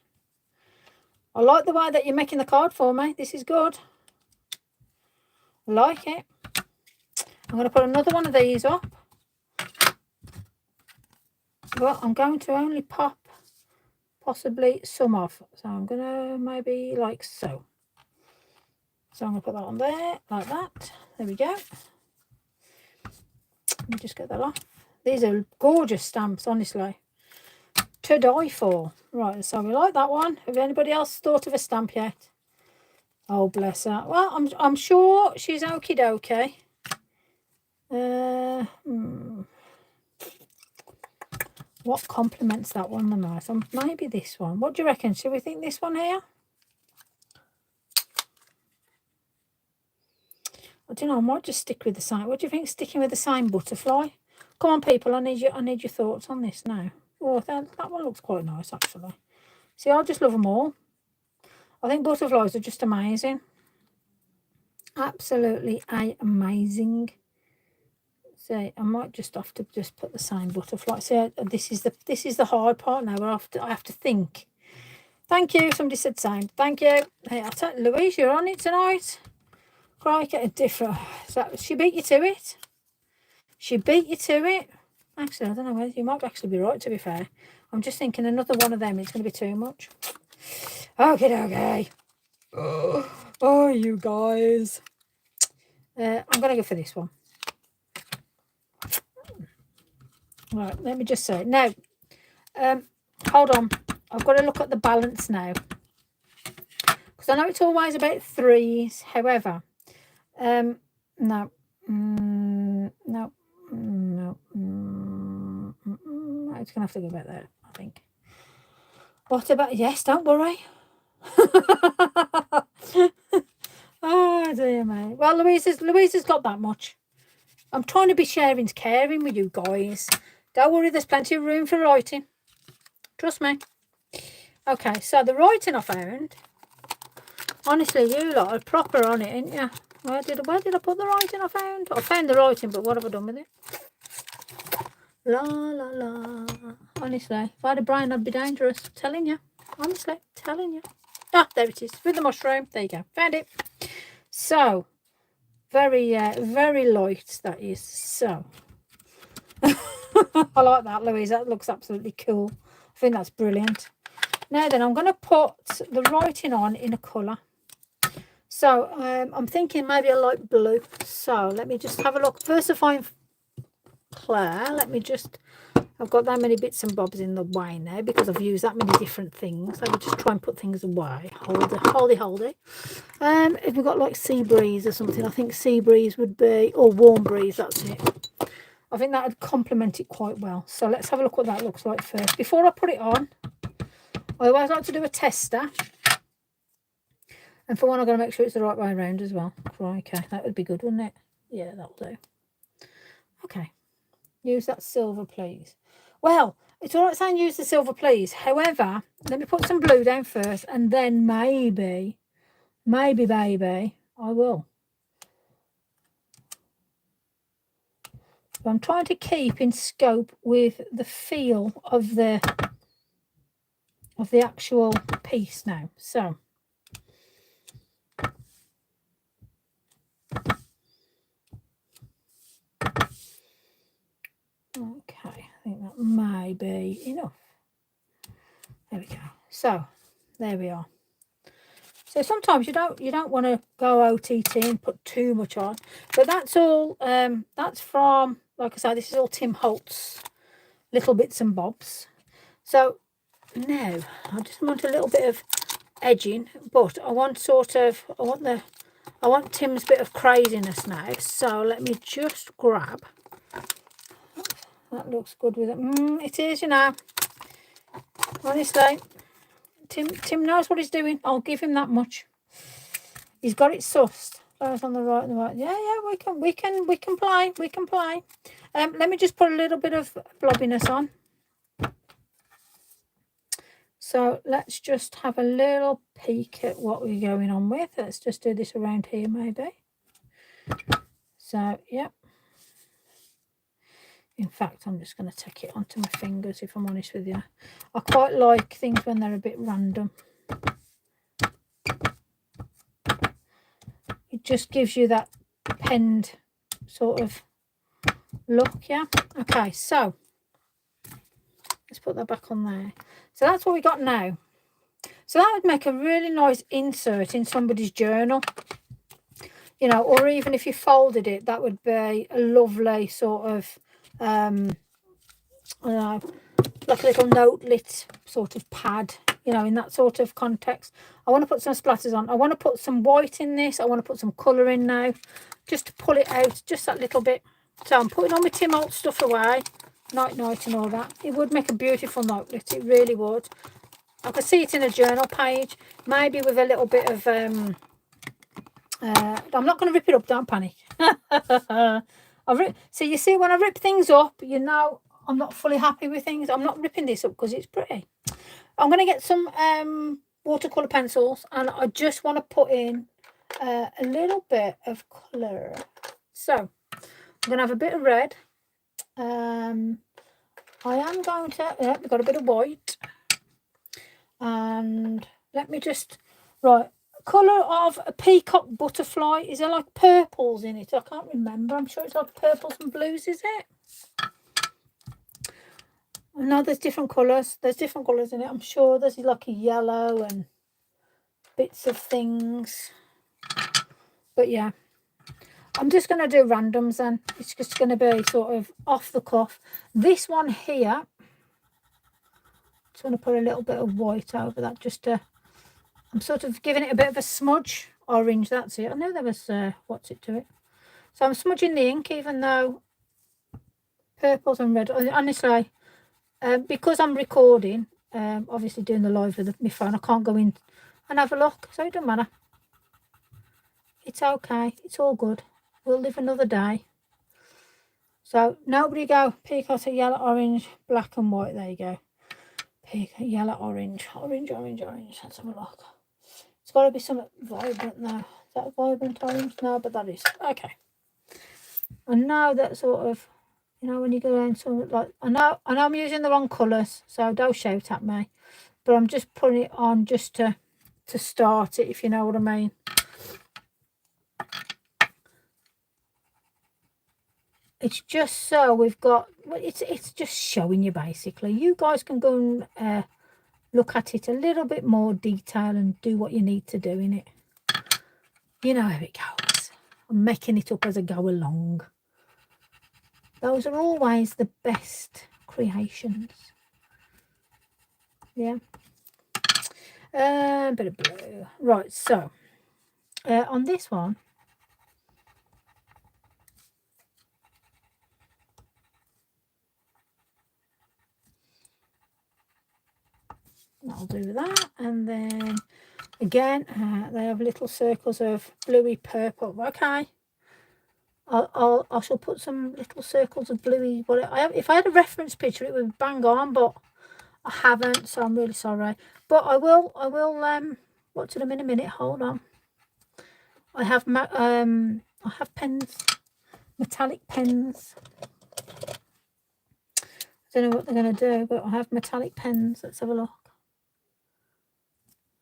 I like the way that you're making the card for me. This is good. I like it. I'm going to put another one of these up. But I'm going to only pop possibly some off. So I'm going to maybe like so. So I'm going to put that on there, like that. There we go. Let me just get that off. These are gorgeous stamps, honestly. To die for. Right, so we like that one. Have anybody else thought of a stamp yet? Oh, bless her. Well, I'm sure she's okie dokie. What complements that one the most? Maybe this one. What do you reckon? Should we think this one here? I don't know. I might just stick with the same. What do you think? Sticking with the same butterfly? Come on, people. I need your thoughts on this now. Oh, that one looks quite nice, actually. See, I just love them all. I think butterflies are just amazing. Absolutely amazing. So I might just have to just put the same butterfly. So this is the hard part now. I have to think. Thank you. Somebody said same. Thank you. Hey, I'll tell Louise, you're on it tonight. Crikey, a different. She beat you to it. She beat you to it. Actually, I don't know whether you might actually be right, to be fair. I'm just thinking another one of them is going to be too much. Okay. Oh, you guys. I'm going to go for this one. Right, let me just say. Now, hold on. I've got to look at the balance now. Because I know it's always about threes. However, no. It's going to have to go back there, I think. What about... Yes, don't worry. Oh, dear me. Well, Louisa's got that much. I'm trying to be sharing's caring with you guys. Don't worry, there's plenty of room for writing. Trust me. Okay, so the writing I found... Honestly, you lot are proper on it, ain't you? Where did I put the writing I found? I found the writing, but what have I done with it? La, la, la. Honestly, if I had a brain, I'd be dangerous. Telling you. Honestly, telling you. Ah, there it is. With the mushroom. There you go. Found it. So, very light, that is. So, I like that, Louise. That looks absolutely cool. I think that's brilliant. Now then, I'm going to put the writing on in a colour. So, I'm thinking maybe a light blue. So, let me just have a look. First, I find Claire. Let me just... I've got that many bits and bobs in the way now because I've used that many different things. Let me just try and put things away. Holdy. If we've got like sea breeze or something, I think sea breeze would be... Or warm breeze, that's it. I think that would complement it quite well. So, let's have a look what that looks like first. Before I put it on, I always like to do a tester. And for one, I've got to make sure it's the right way around as well. Right, okay, that would be good, wouldn't it? Yeah, that'll do. Okay. Use that silver, please. Well, it's all right saying use the silver, please. However, let me put some blue down first, and then maybe, baby, I will. But I'm trying to keep in scope with the feel of the actual piece now. So okay, I think that may be enough. There we go. So there we are. So sometimes you don't want to go OTT and put too much on, but that's all. That's from, like I say, this is all Tim Holtz, little bits and bobs. So now I just want a little bit of edging, but I want I want Tim's bit of craziness now. So let me just grab. That looks good with it. It is, you know. Honestly, Tim knows what he's doing. I'll give him that much. He's got it sussed. Both on the right and the right. Yeah, we can play. Let me just put a little bit of blobbiness on. So let's just have a little peek at what we're going on with. Let's just do this around here, maybe. So, yeah. In fact, I'm just going to take it onto my fingers, if I'm honest with you. I quite like things when they're a bit random. It just gives you that penned sort of look, yeah? Okay, so let's put that back on there. So that's what we got now. So that would make a really nice insert in somebody's journal. You know, or even if you folded it, that would be a lovely sort of, I don't know, like a little notelet sort of pad, you know, in that sort of context. I want to put some splatters on. I want to put some white in this. I want to put some colour in now, just to pull it out, just that little bit. So I'm putting all my Tim Holtz stuff away, night and all that. It would make a beautiful notelet, it really would. I could see it in a journal page, maybe with a little bit of, I'm not going to rip it up, don't panic. So you see, when I rip things up, you know, I'm not fully happy with things. I'm not ripping this up because it's pretty. I'm going to get some watercolour pencils, and I just want to put in a little bit of colour. So I'm going to have a bit of red. I am going to, yeah, we've got a bit of white. And let me just, right, colour of a peacock butterfly. Is there like purples in it? I can't remember. I'm sure it's like purples and blues, is it? No, there's different colours. There's different colours in it. I'm sure there's like a yellow and bits of things. But yeah, I'm just going to do randoms then. It's just going to be sort of off the cuff. This one here, just want to put a little bit of white over that, just to, I'm sort of giving it a bit of a smudge. Orange, that's it. I know there was what's it to it. So I'm smudging the ink, even though purples and red, honestly, because I'm recording, obviously doing the live with my phone, I can't go in and have a look, so it doesn't matter. It's okay, it's all good. We'll live another day. So nobody go peacock, yellow, orange, black and white. There you go. Peacock, yellow, orange. Let's have a look. It's got to be something vibrant now. Is that vibrant orange? No, but that is. Okay. And now that sort of, you know, when you go down something like, I know I'm using the wrong colours, so don't shout at me. But I'm just putting it on just to start it, if you know what I mean. It's just so we've got, well, it's just showing you basically. You guys can go and look at it a little bit more detail and do what you need to do in it. You know how it goes. I'm making it up as I go along. Those are always the best creations. Yeah. Bit of blue. Right, so on this one, I'll do that. And then again, they have little circles of bluey purple. Okay. I shall put some little circles of bluey. If I had a reference picture, it would bang on, but I haven't, so I'm really sorry. But I will watch them in a minute. Hold on. I have pens, metallic pens. I don't know what they're going to do, but I have metallic pens. Let's have a look.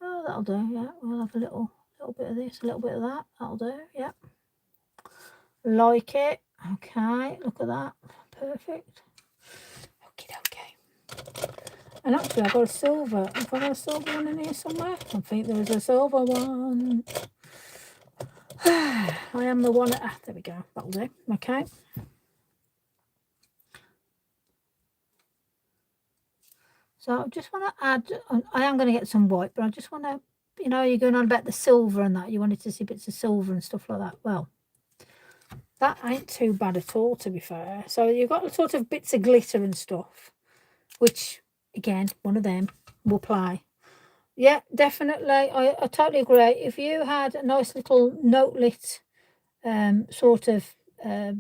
Oh, that'll do. Yeah, we'll have a little bit of this, a little bit of that. That'll do. Yeah. Like it. Okay, look at that. Perfect. Okay. And actually, I've got a silver. Have I got a silver one in here somewhere? I think there was a silver one. I am the one. There we go. That'll do. Okay. So I just want to add. I am going to get some white, but I just want to. You know, you're going on about the silver and that. You wanted to see bits of silver and stuff like that. Well, that ain't too bad at all, to be fair. So you've got sort of bits of glitter and stuff, which, again, one of them will play. Yeah, definitely. I totally agree. If you had a nice little note-lit sort of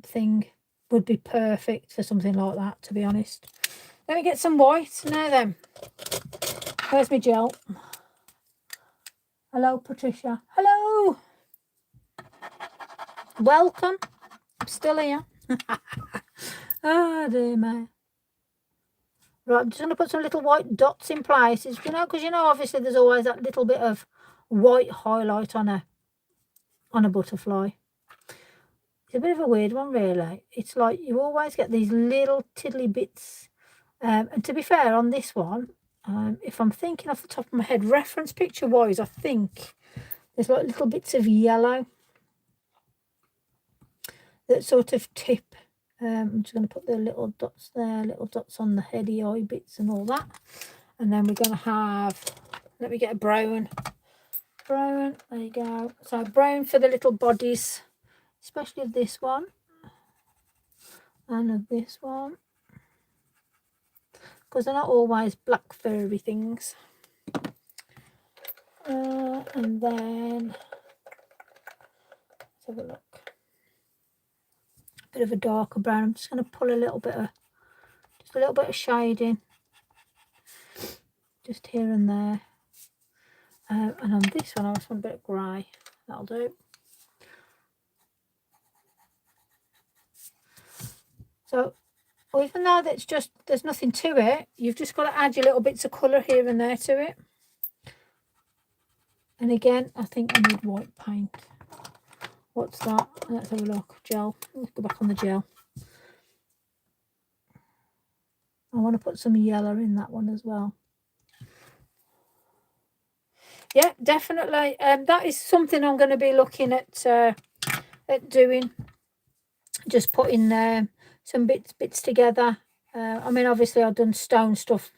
thing, would be perfect for something like that, to be honest. Let me get some white. Now then. Where's my gel? Hello, Patricia. Hello. Welcome. I'm still here. Oh, dear me. Right, I'm just going to put some little white dots in places, because obviously there's always that little bit of white highlight on a butterfly. It's a bit of a weird one, really. It's like you always get these little tiddly bits. And to be fair, on this one, if I'm thinking off the top of my head, reference picture-wise, I think there's like little bits of yellow that sort of tip. I'm just going to put the little dots there, little dots on the heady eye bits and all that. And then we're going to have, let me get a brown. Brown, there you go. So brown for the little bodies, especially of this one. And of this one. Because they're not always black furry things. And then, let's have a look. Bit of a darker brown. I'm just going to pull a little bit of shading just here and there. And on this one I just want a bit of grey. That'll do. So even though that's just, there's nothing to it, you've just got to add your little bits of colour here and there to it. And again, I think I need white paint. What's that? Let's have a look. Gel. Let's go back on the gel. I want to put some yellow in that one as well. Yeah, definitely. That is something I'm going to be looking at doing. Just putting some bits together. I mean, obviously I've done stone stuff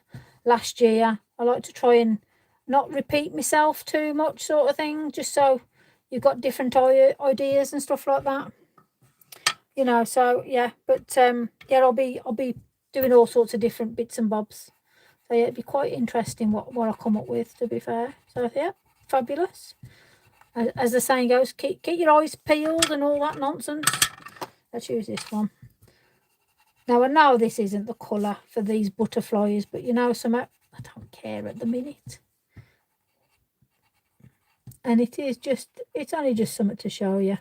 last year. I like to try and not repeat myself too much, sort of thing, just so you've got different ideas and stuff like that. So yeah, but yeah, I'll be doing all sorts of different bits and bobs. So yeah, it'd be quite interesting what I come up with, to be fair. So yeah, fabulous. As the saying goes, keep your eyes peeled and all that nonsense. Let's use this one. Now I know this isn't the colour for these butterflies, but something, I don't care at the minute. And it's only just something to show you.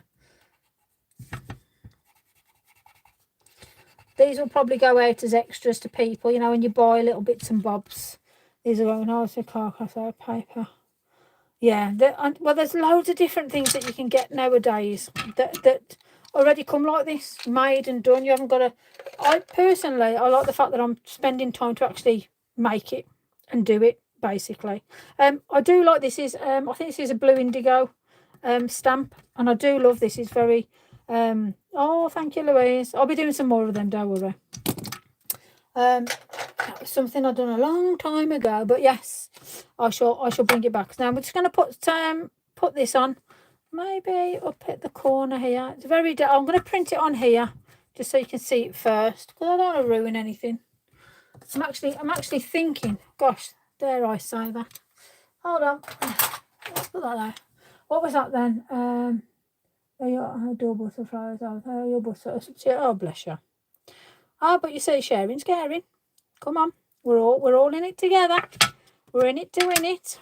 These will probably go out as extras to people, when you buy little bits and bobs. These are going out to carcass paper. Yeah, well, there's loads of different things that you can get nowadays that already come like this, made and done. You haven't got to. I like the fact that I'm spending time to actually make it and do it, basically. I do like this. I think this is a blue indigo stamp, and I do love this. It's very oh, thank you, Louise. I'll be doing some more of them, don't worry. That was something I've done a long time ago, but yes, I shall bring it back. Now we're just going to put this on, maybe up at the corner here. It's I'm going to print it on here just so you can see it first, because I don't want to ruin anything. I'm actually thinking, gosh, dare I say that? Hold on, let's put that there. What was that then? Oh, your butterflies. Oh, your butterflies. Oh, bless you. Oh, but you say sharing's caring. Come on. We're all in it together. We're in it to win it.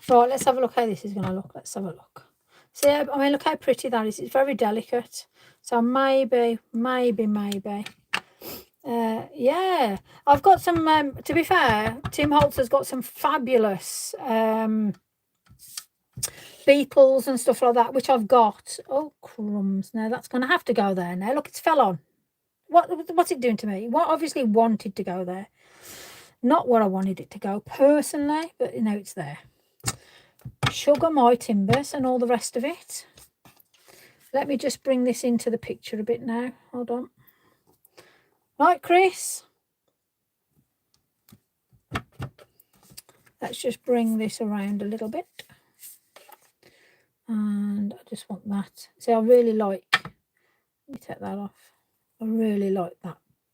Right, let's have a look how this is going to look. Let's have a look. See, I mean, look how pretty that is. It's very delicate. So maybe. Yeah. I've got some, to be fair, Tim Holtz has got some fabulous beetles and stuff like that, which I've got. Oh, crumbs. Now, that's going to have to go there now. Look, it's fell on. What's it doing to me? What obviously wanted to go there. Not what I wanted it to go personally, but you know, it's there. Sugar my timbers and all the rest of it. Let me just bring this into the picture a bit now. Hold on. Right, Chris. Let's just bring this around a little bit. And I just want that. See, I really like, let me take that off. I really like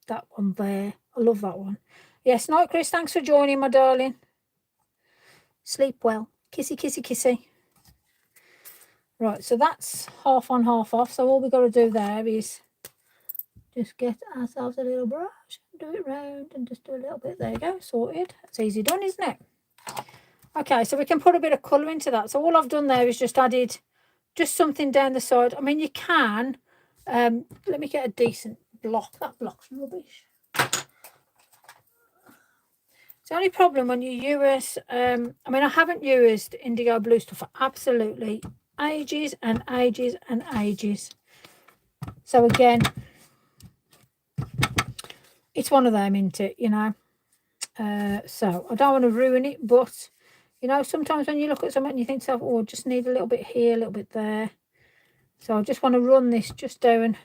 that one there. I love that one. Yes, night, Chris. Thanks for joining, my darling. Sleep well. Kissy, kissy, kissy. Right, so that's half on, half off. So all we've got to do there is just get ourselves a little brush, do it round and just do a little bit. There you go, sorted. It's easy done, isn't it? Okay, so we can put a bit of colour into that. So all I've done there is just added just something down the side. I mean, you can, let me get a decent block. That block's rubbish. It's the only problem when you use, I mean, I haven't used indigo blue stuff for absolutely ages and ages and ages. So again, it's one of them, isn't it, you know? So I don't want to ruin it, but, you know, sometimes when you look at something and you think to yourself, oh, I just need a little bit here, a little bit there. So I just want to run this just down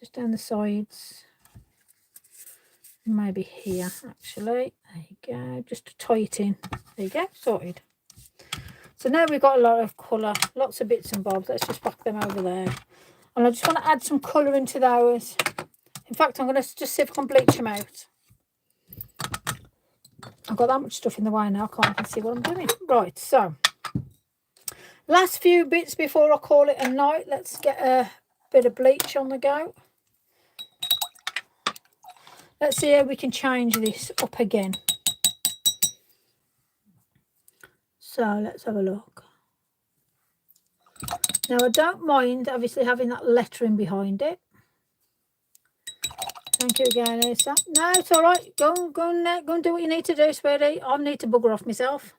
the sides. Maybe here, actually. There you go, just to tie it in. There you go, sorted. So now we've got a lot of colour, lots of bits and bobs. Let's just back them over there. And I just want to add some colour into those. In fact, I'm going to just see if I can bleach them out. I've got that much stuff in the way now, I can't even see what I'm doing. Right, so last few bits before I call it a night. Let's get a bit of bleach on the go. Let's see how we can change this up again. So let's have a look. Now I don't mind obviously having that lettering behind it. Thank you again, Lisa. No, it's all right. Go and do what you need to do, sweetie. I need to bugger off myself.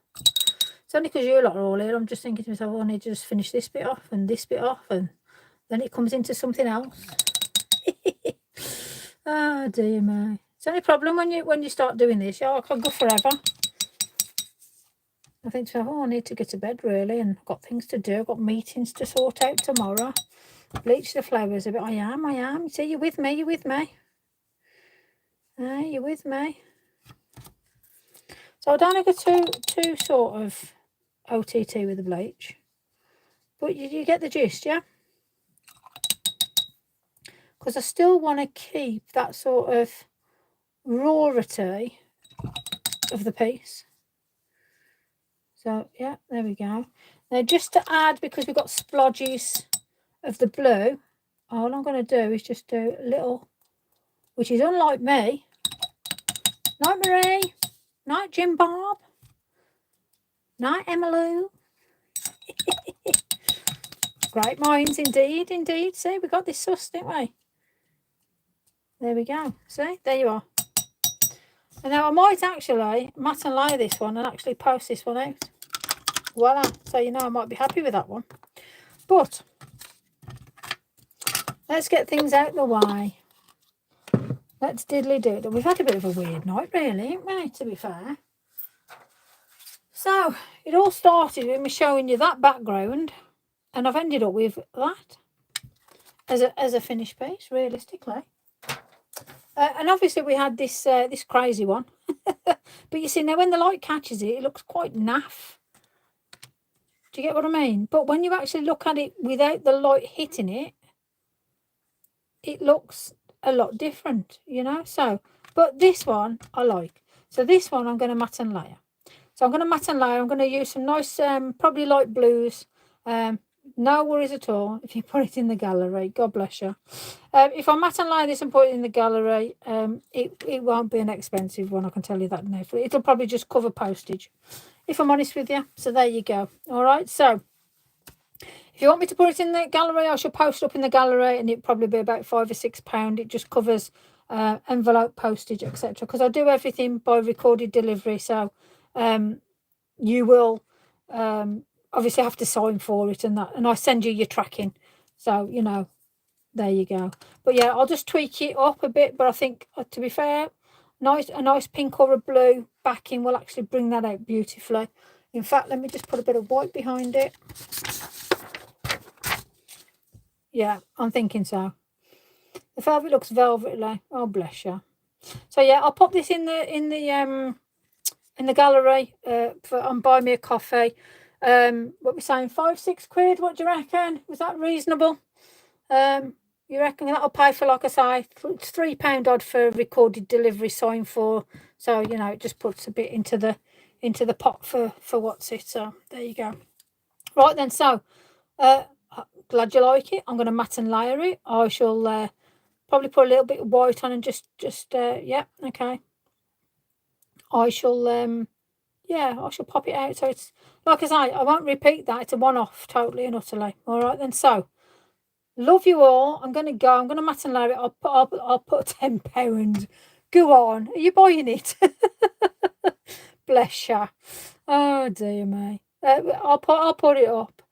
It's only because you lot are all here. I'm just thinking to myself, oh, I need to just finish this bit off and this bit off, and then it comes into something else. Oh dear me. It's the only problem when you start doing this. Yeah, I can go forever. I think to myself, oh, I need to get to bed really, and I've got things to do. I've got meetings to sort out tomorrow. Bleach the flowers a bit. I am. See, you're with me. You're with me. You're with me. So I don't go too sort of OTT with the bleach, but you get the gist, yeah? Because I still want to keep that sort of rarity of the piece. So yeah, there we go. Now just to add, because we've got splodges of the blue, all I'm going to do is just do a little, which is unlike me. Night Marie. Night Jim Bob. Night Emmalou. Great minds indeed, indeed. See, we got this sus, didn't we? There we go. See, there you are. And now I might actually matte and layer this one and actually post this one out. Voila. So you know I might be happy with that one. But let's get things out the way. Let's diddly do it. We've had a bit of a weird night, really, haven't we, to be fair? So it all started with me showing you that background, and I've ended up with that as a finished piece, realistically. And obviously we had this this crazy one, but you see now when the light catches it, it looks quite naff. Do you get what I mean? But when you actually look at it without the light hitting it, it looks a lot different, you know. So, but this one I like. So this one I'm going to matte and layer. So I'm going to matte and layer. I'm going to use some nice, probably light blues. No worries at all if you put it in the gallery. God bless you. If I matte and layer this and put it in the gallery, it won't be an expensive one, I can tell you that now. It'll probably just cover postage, if I'm honest with you. So there you go. All right, so if you want me to put it in the gallery, I shall post up in the gallery, and it'll probably be about £5 or £6. It just covers envelope, postage, etc. Because I do everything by recorded delivery, so you will obviously have to sign for it and that, and I send you your tracking, so you know, there you go. But yeah, I'll just tweak it up a bit, but I think to be fair, a nice pink or a blue backing will actually bring that out beautifully. In fact, let me just put a bit of white behind it. Yeah, I'm thinking so. The velvet looks velvety. Oh bless you. So yeah, I'll pop this in the gallery and buy me a coffee. What we're saying, £5, £6? What do you reckon? Was that reasonable? You reckon that'll pay for, like I say, it's £3 odd for recorded delivery, sign for. So you know, it just puts a bit into the pot for what's it. So there you go. Right then, so glad you like it. I'm going to matte and layer it. I shall probably put a little bit of white on and just yeah, okay. I shall I shall pop it out. So it's, like I say, I won't repeat that. It's a one-off, totally and utterly. All right then. So love you all. I'm going to go. I'm going to matte and layer it. I'll put £10. Go on. Are you buying it? Bless you. Oh dear me. I'll put it up.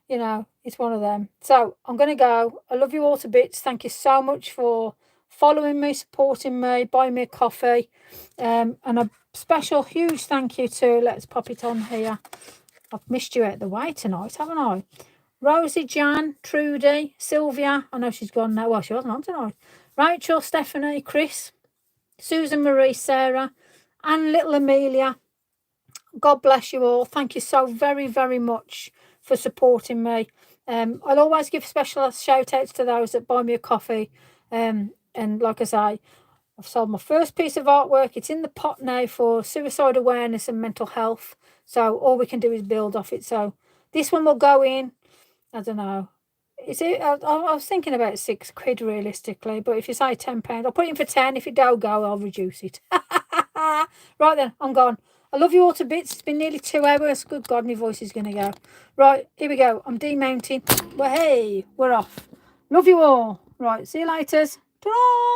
You know, it's one of them. So I'm going to go. I love you all to bits. Thank you so much for following me, supporting me, buying me a coffee. And a special huge thank you to, let's pop it on here. I've missed you out the way tonight, haven't I? Rosie, Jan, Trudy, Sylvia. I know she's gone now. Well, she wasn't on tonight. Rachel, Stephanie, Chris, Susan Marie, Sarah, and little Amelia. God bless you all. Thank you so very, very much for supporting me. I'll always give special shout outs to those that buy me a coffee. And like I say, I've sold my first piece of artwork. It's in the pot now for suicide awareness and mental health. So all we can do is build off it. So this one will go in, I don't know. Is it? I was thinking about £6 realistically, but if you say £10, I'll put it in for 10. If it don't go, I'll reduce it. Right then, I'm gone. I love you all to bits. It's been nearly 2 hours. Good God, my voice is going to go. Right, here we go. I'm demounting. Well, hey, we're off. Love you all. Right, see you later. Ta-da!